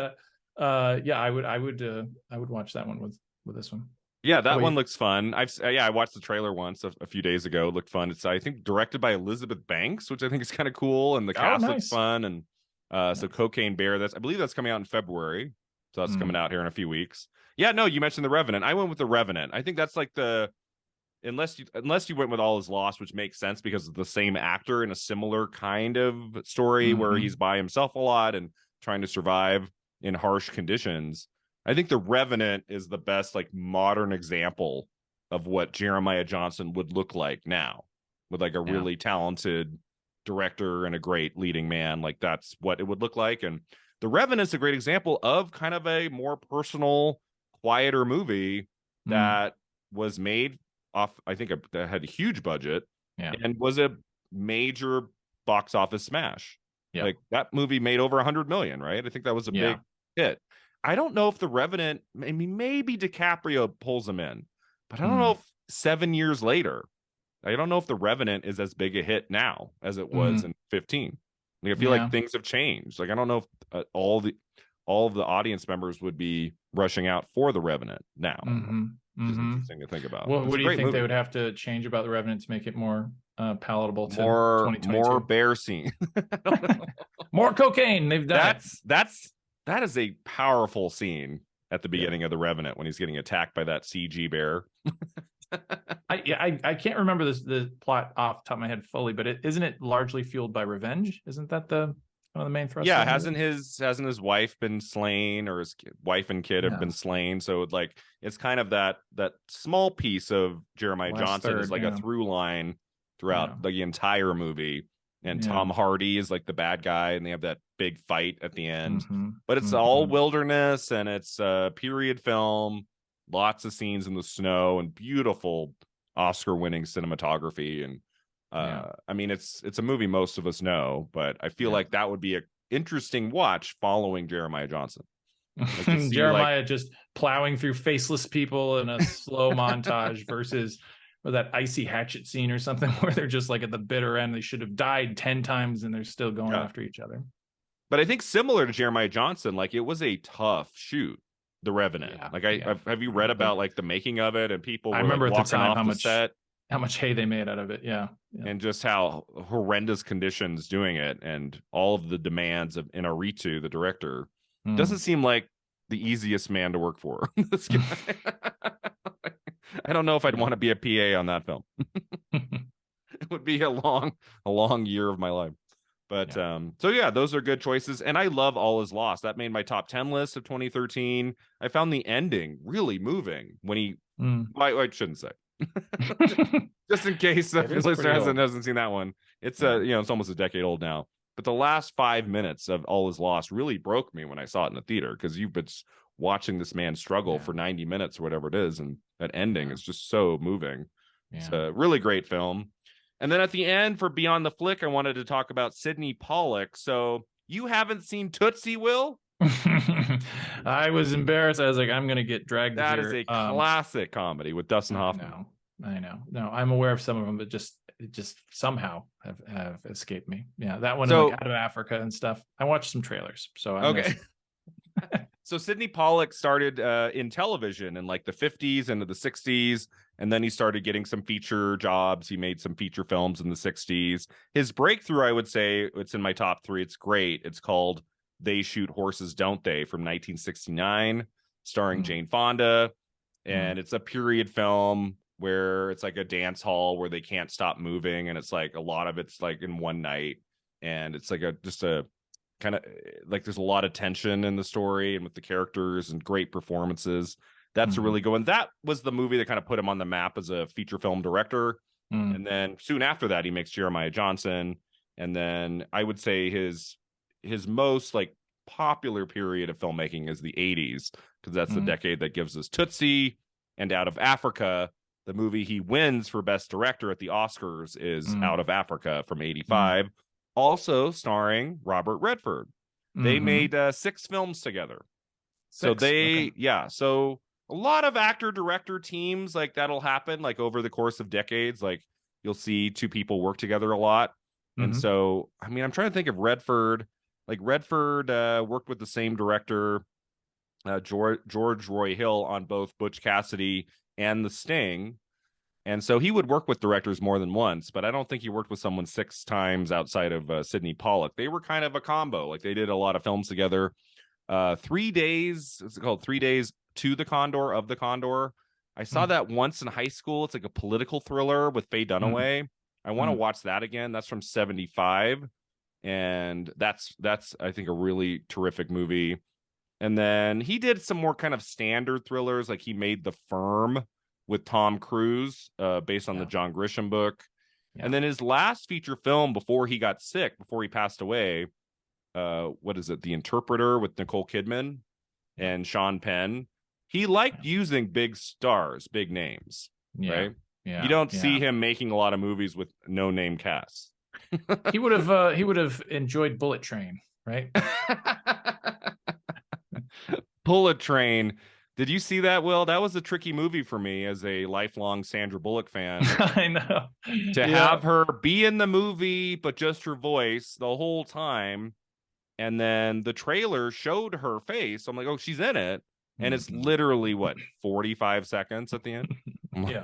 yeah, I would watch that one with this one. Yeah, that one looks fun. I watched the trailer once a few days ago. It looked fun. It's I think directed by Elizabeth Banks, which I think is kind of cool, and the cast looks fun. And so Cocaine Bear, I believe that's coming out in February. So that's coming out here in a few weeks. Yeah, no, you mentioned the Revenant. I went with the Revenant. I think that's like unless you went with All Is Lost, which makes sense because of the same actor in a similar kind of story where he's by himself a lot and trying to survive in harsh conditions. I think the Revenant is the best like modern example of what Jeremiah Johnson would look like now, with like a really talented director and a great leading man. Like that's what it would look like. And the Revenant is a great example of kind of a more personal, quieter movie that was made off, I think that had a huge budget and was a major box office smash. Like that movie made over 100 million, right? I think that was a big hit. I don't know if the Revenant, maybe DiCaprio pulls him in, but I don't know if 7 years later, I don't know if the Revenant is as big a hit now as it was in 15. Like, I feel like things have changed. Like I don't know if all of the audience members would be rushing out for the Revenant now. Which is interesting to think about. What do you think they would have to change about the Revenant to make it more palatable to more 2022? More bear scene. More cocaine. They've done that is a powerful scene at the beginning of the Revenant when he's getting attacked by that CG bear. I can't remember the plot off the top of my head fully, but isn't it largely fueled by revenge? Isn't that one of the main thrusts? Yeah, hasn't his wife been slain, or his wife and kid have been slain? So like it's kind of that small piece of Jeremiah Johnson is like a through line throughout the entire movie. And Tom Hardy is like the bad guy, and they have that big fight at the end. But it's all wilderness, and it's a period film. Lots of scenes in the snow and beautiful Oscar-winning cinematography. And I mean, it's a movie most of us know, but I feel like that would be an interesting watch following Jeremiah Johnson. Like Jeremiah just plowing through faceless people in a slow montage versus that icy hatchet scene or something where they're just like at the bitter end. They should have died 10 times and they're still going after each other. But I think similar to Jeremiah Johnson, like it was a tough shoot, the Revenant. Have you read about like the making of it, and people were, I remember like, at the time how much hay they made out of it. And just how horrendous conditions doing it, and all of the demands of Inarritu, the director, doesn't seem like the easiest man to work for. This guy. I don't know if I'd want to be a PA on that film. would be a long year of my life. But so yeah, those are good choices. And I love All Is Lost. That made my top 10 list of 2013. I found the ending really moving when he I shouldn't say. Just in case the listener hasn't seen that one. It's it's almost a decade old now. But the last 5 minutes of All Is Lost really broke me when I saw it in the theater, because you've been watching this man struggle for 90 minutes or whatever it is, and that ending is just so moving. It's a really great film. And then at the end, for Beyond the Flick, I wanted to talk about Sydney Pollack. So you haven't seen Tootsie, Will? I was embarrassed. I was like, I'm going to get dragged That here. is a classic comedy with Dustin Hoffman. I know. No, I'm aware of some of them, but just somehow have escaped me. Yeah, that one, like Out of Africa and stuff. I watched some trailers, so okay. So Sydney Pollack started in television in like the 50s into the 60s, and then he started getting some feature jobs. He made some feature films in the 60s. His breakthrough, I would say, it's in my top 3. It's great. It's called They Shoot Horses, Don't They, from 1969, starring Jane Fonda. And it's a period film where it's like a dance hall where they can't stop moving, and it's like a lot of it's like in one night, and it's like just a kind of like there's a lot of tension in the story and with the characters and great performances. That's a really good one. That was the movie that kind of put him on the map as a feature film director. And then soon after that, he makes Jeremiah Johnson. And then I would say his most like popular period of filmmaking is the 80s, because that's the decade that gives us Tootsie and Out of Africa. The movie he wins for Best Director at the Oscars is Out of Africa from 85. Also starring Robert Redford. They made 6 films together. So so a lot of actor-director teams, like that'll happen like over the course of decades. Like you'll see 2 people work together a lot. And so, I mean, I'm trying to think of Redford. Like Redford worked with the same director, George Roy Hill, on both Butch Cassidy and The Sting. And so he would work with directors more than once, but I don't think he worked with someone 6 times outside of Sydney Pollack. They were kind of a combo. Like they did a lot of films together. 3 Days, it's called 3 Days to the Condor, of the Condor. I saw that once in high school. It's like a political thriller with Faye Dunaway. I want to watch that again. That's from 75. And that's I think a really terrific movie. And then he did some more kind of standard thrillers. Like he made The Firm with Tom Cruise, based on the John Grisham book. And then his last feature film before he got sick, before he passed away, what is it? The Interpreter with Nicole Kidman and Sean Penn. He liked using big stars, big names, right? Yeah. You don't see him making a lot of movies with no name casts. He would have enjoyed Bullet Train, right? Bullet Train. Did you see that, Will? That was a tricky movie for me as a lifelong Sandra Bullock fan. I know. To have her be in the movie, but just her voice the whole time. And then the trailer showed her face. I'm like, oh, she's in it. And it's literally, what, 45 seconds at the end? Yeah.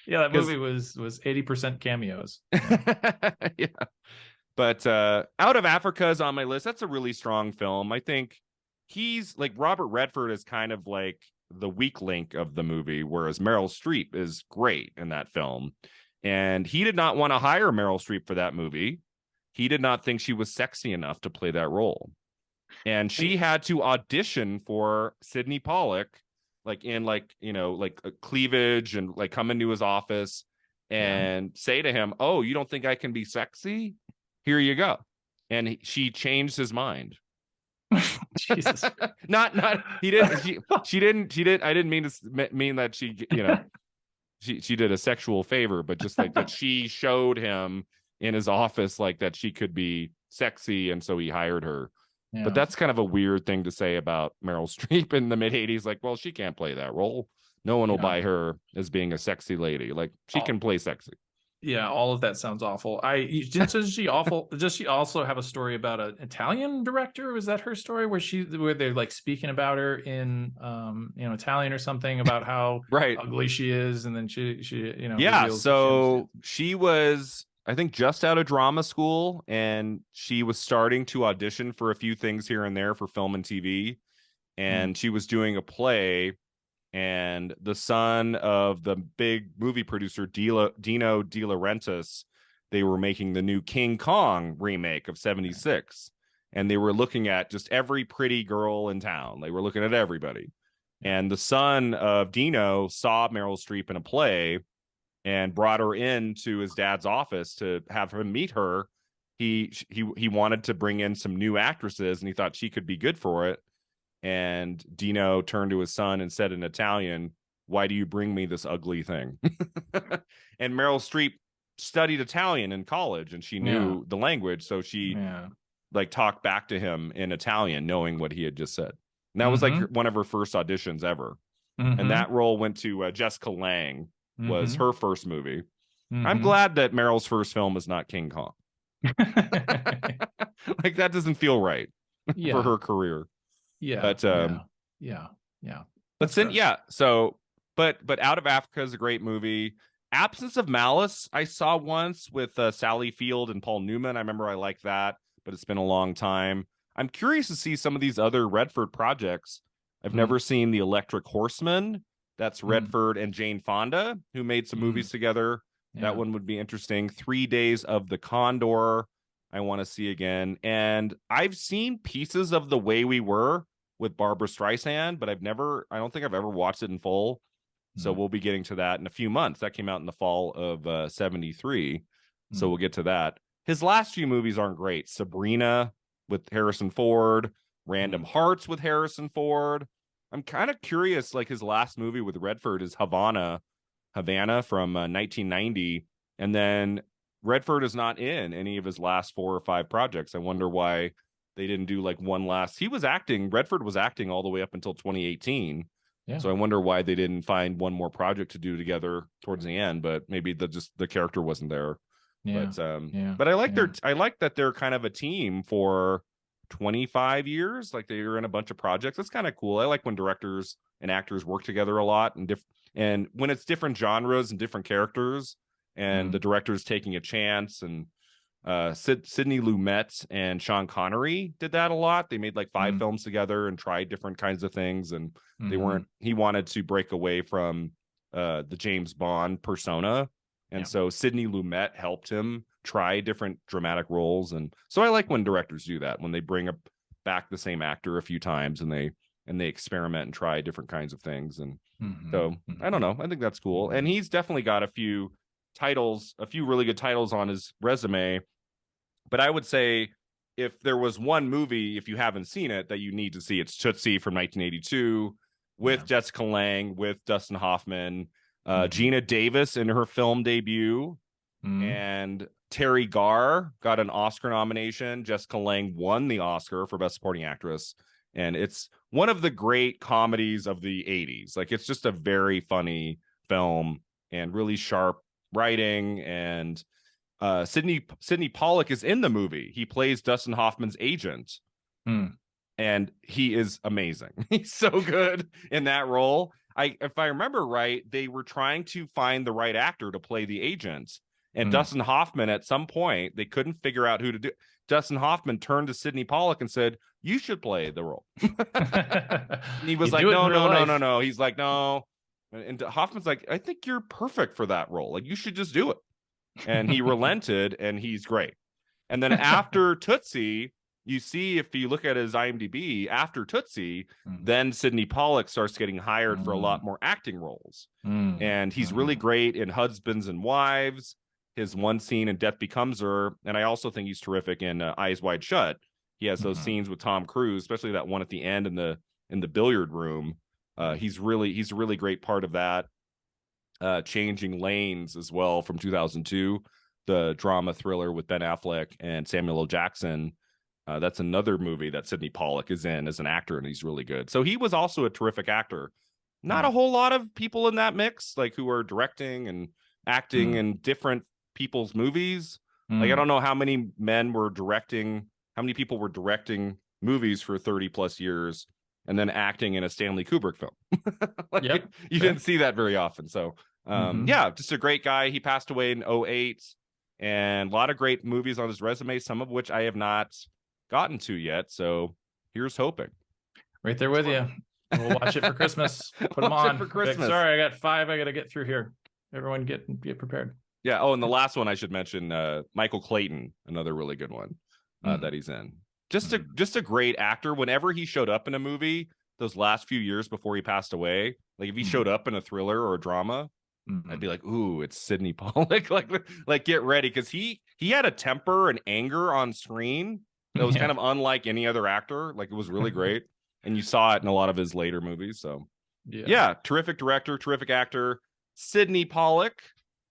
Yeah, that movie was 80% cameos. Yeah. But Out of Africa is on my list. That's a really strong film. I think he's like Robert Redford is kind of like the weak link of the movie, whereas Meryl Streep is great in that film. And he did not want to hire Meryl Streep for that movie. He did not think she was sexy enough to play that role. And she had to audition for Sydney Pollack, like in like, like a cleavage, and like come into his office and say to him, oh, you don't think I can be sexy? Here you go. And she changed his mind. Jesus. not he didn't she didn't I didn't mean that she she did a sexual favor, but just like that she showed him in his office like that she could be sexy, and so he hired her. But that's kind of a weird thing to say about Meryl Streep in the mid-80s. Like, well, she can't play that role. No one will buy her as being a sexy lady. Like, she can play sexy. Yeah, all of that sounds awful. Does she also have a story about an Italian director? Was that her story where they're like speaking about her in Italian or something, about how ugly she is, and then she so she was, I think, just out of drama school, and she was starting to audition for a few things here and there for film and TV, and she was doing a play, and the son of the big movie producer Dino De Laurentiis. They were making the new King Kong remake of 76, and they were looking at just every pretty girl in town. They were looking at everybody. And the son of Dino saw Meryl Streep in a play and brought her into his dad's office to have him meet her. He wanted to bring in some new actresses, and he thought she could be good for it. And Dino turned to his son and said in Italian, "Why do you bring me this ugly thing?" And Meryl Streep studied Italian in college, and she knew the language, so she like talked back to him in Italian, knowing what he had just said. And that was like one of her first auditions ever. And that role went to Jessica Lange, was her first movie. I'm glad that Meryl's first film is not King Kong. Like, that doesn't feel right for her career. But But then, so but Out of Africa is a great movie. Absence of Malice I saw once with Sally Field and Paul Newman. I remember I liked that, but it's been a long time. I'm curious to see some of these other Redford projects. I've never seen The Electric Horseman. That's Redford and Jane Fonda, who made some movies together. That one would be interesting. 3 Days of the Condor, I want to see again. And I've seen pieces of The Way We Were with Barbara Streisand, but I don't think I've ever watched it in full. So we'll be getting to that in a few months. That came out in the fall of 73. So we'll get to that. His last few movies aren't great. Sabrina with Harrison Ford, Random Hearts with Harrison Ford. I'm kind of curious, like his last movie with Redford is Havana from 1990. And then Redford is not in any of his last 4 or 5 projects. I wonder why they didn't do like one last. Redford was acting all the way up until 2018. So I wonder why they didn't find one more project to do together towards the end, but maybe the character wasn't there. But I like that they're kind of a team for 25 years. Like, they were in a bunch of projects. That's kind of cool. I like when directors and actors work together a lot, and when it's different genres and different characters, and the director's taking a chance. And Sidney Lumet and Sean Connery did that a lot. They made like 5 films together and tried different kinds of things, and he wanted to break away from the James Bond persona, and so Sidney Lumet helped him try different dramatic roles. And so I like when directors do that, when they bring back the same actor a few times and they experiment and try different kinds of things. And so I don't know, I think that's cool. And he's definitely got a few really good titles on his resume. But I would say, if there was one movie, if you haven't seen it, that you need to see, it's Tootsie from 1982 with Jessica Lange, with Dustin Hoffman, Gina Davis in her film debut, and Terry Garr got an Oscar nomination. Jessica Lange won the Oscar for Best Supporting Actress. And it's one of the great comedies of the 80s. Like, it's just a very funny film and really sharp writing. And Sydney Pollack is in the movie. He plays Dustin Hoffman's agent, and he is amazing. He's so good in that role. If I remember right, they were trying to find the right actor to play the agent, and Dustin Hoffman, at some point, they couldn't figure out who to do. Dustin Hoffman turned to Sydney Pollack and said, "You should play the role." And he was like, "No." He's like, "No." And Hoffman's like, "I think you're perfect for that role. Like, you should just do it." And he relented, and he's great. And then after Tootsie, you see, if you look at his IMDb, after Tootsie, then Sydney Pollack starts getting hired for a lot more acting roles. And he's really great in Husbands and Wives, his one scene in Death Becomes Her. And I also think he's terrific in Eyes Wide Shut. He has those scenes with Tom Cruise, especially that one at the end in the billiard room. He's a really great part of that. Changing Lanes as well from 2002, the drama thriller with Ben Affleck and Samuel L. Jackson. That's another movie that Sydney Pollack is in as an actor, and he's really good. So he was also a terrific actor. Not a whole lot of people in that mix, like, who are directing and acting in different people's movies. Like, I don't know how many people were directing movies for 30 plus years and then acting in a Stanley Kubrick film. You didn't see that very often. So just a great guy. He passed away in 2008, and a lot of great movies on his resume, some of which I have not gotten to yet. So here's hoping. Right there with you. We'll watch it for Christmas. Put them Watch it on. for Like, Christmas. sorry, I got 5. I got to get through here. Everyone get prepared. Yeah. Oh, and the last one I should mention, Michael Clayton, another really good one that he's in. Just a great actor. Whenever he showed up in a movie, those last few years before he passed away, like if he showed up in a thriller or a drama, I'd be like, ooh, it's Sydney Pollack. like get ready, because he had a temper and anger on screen that was kind of unlike any other actor. Like it was really great, and you saw it in a lot of his later movies. So yeah, terrific director, terrific actor, Sydney Pollack.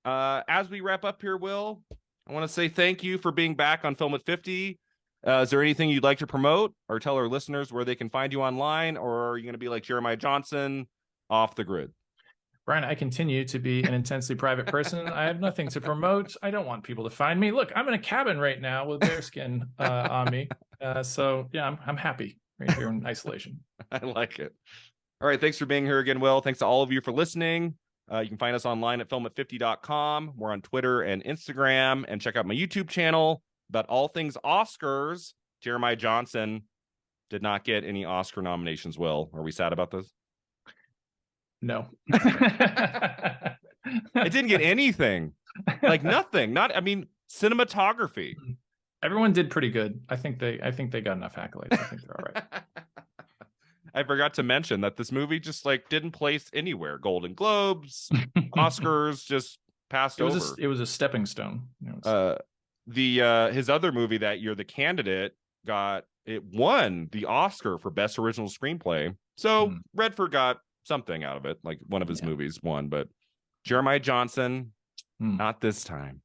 As we wrap up here, Will, I want to say thank you for being back on Film at 50. Is there anything you'd like to promote or tell our listeners where they can find you online, or are you going to be like Jeremiah Johnson, off the grid? Brian, I continue to be an intensely private person. I have nothing to promote. I don't want people to find me. Look, I'm in a cabin right now with bearskin on me. So yeah, I'm happy right here in isolation. I like it. All right. Thanks for being here again, Will. Thanks to all of you for listening. You can find us online at filmat50.com. We're on Twitter and Instagram, and check out my YouTube channel about all things Oscars. Jeremiah Johnson did not get any Oscar nominations. Will, are we sad about this? No. I didn't get anything. Like nothing. I mean, cinematography. Everyone did pretty good. I think they got enough accolades. I think they're all right. I forgot to mention that this movie just like didn't place anywhere. Golden Globes, Oscars, just passed over. It was a stepping stone. His other movie that year, The Candidate, won the Oscar for Best Original Screenplay. So Redford got something out of it, like one of his movies won, but Jeremiah Johnson, not this time.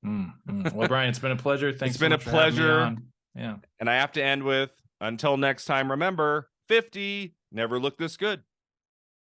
Well, Brian, it's been a pleasure. Thanks. It's been a pleasure. Yeah. And I have to end with, until next time, remember, 50 never looked this good.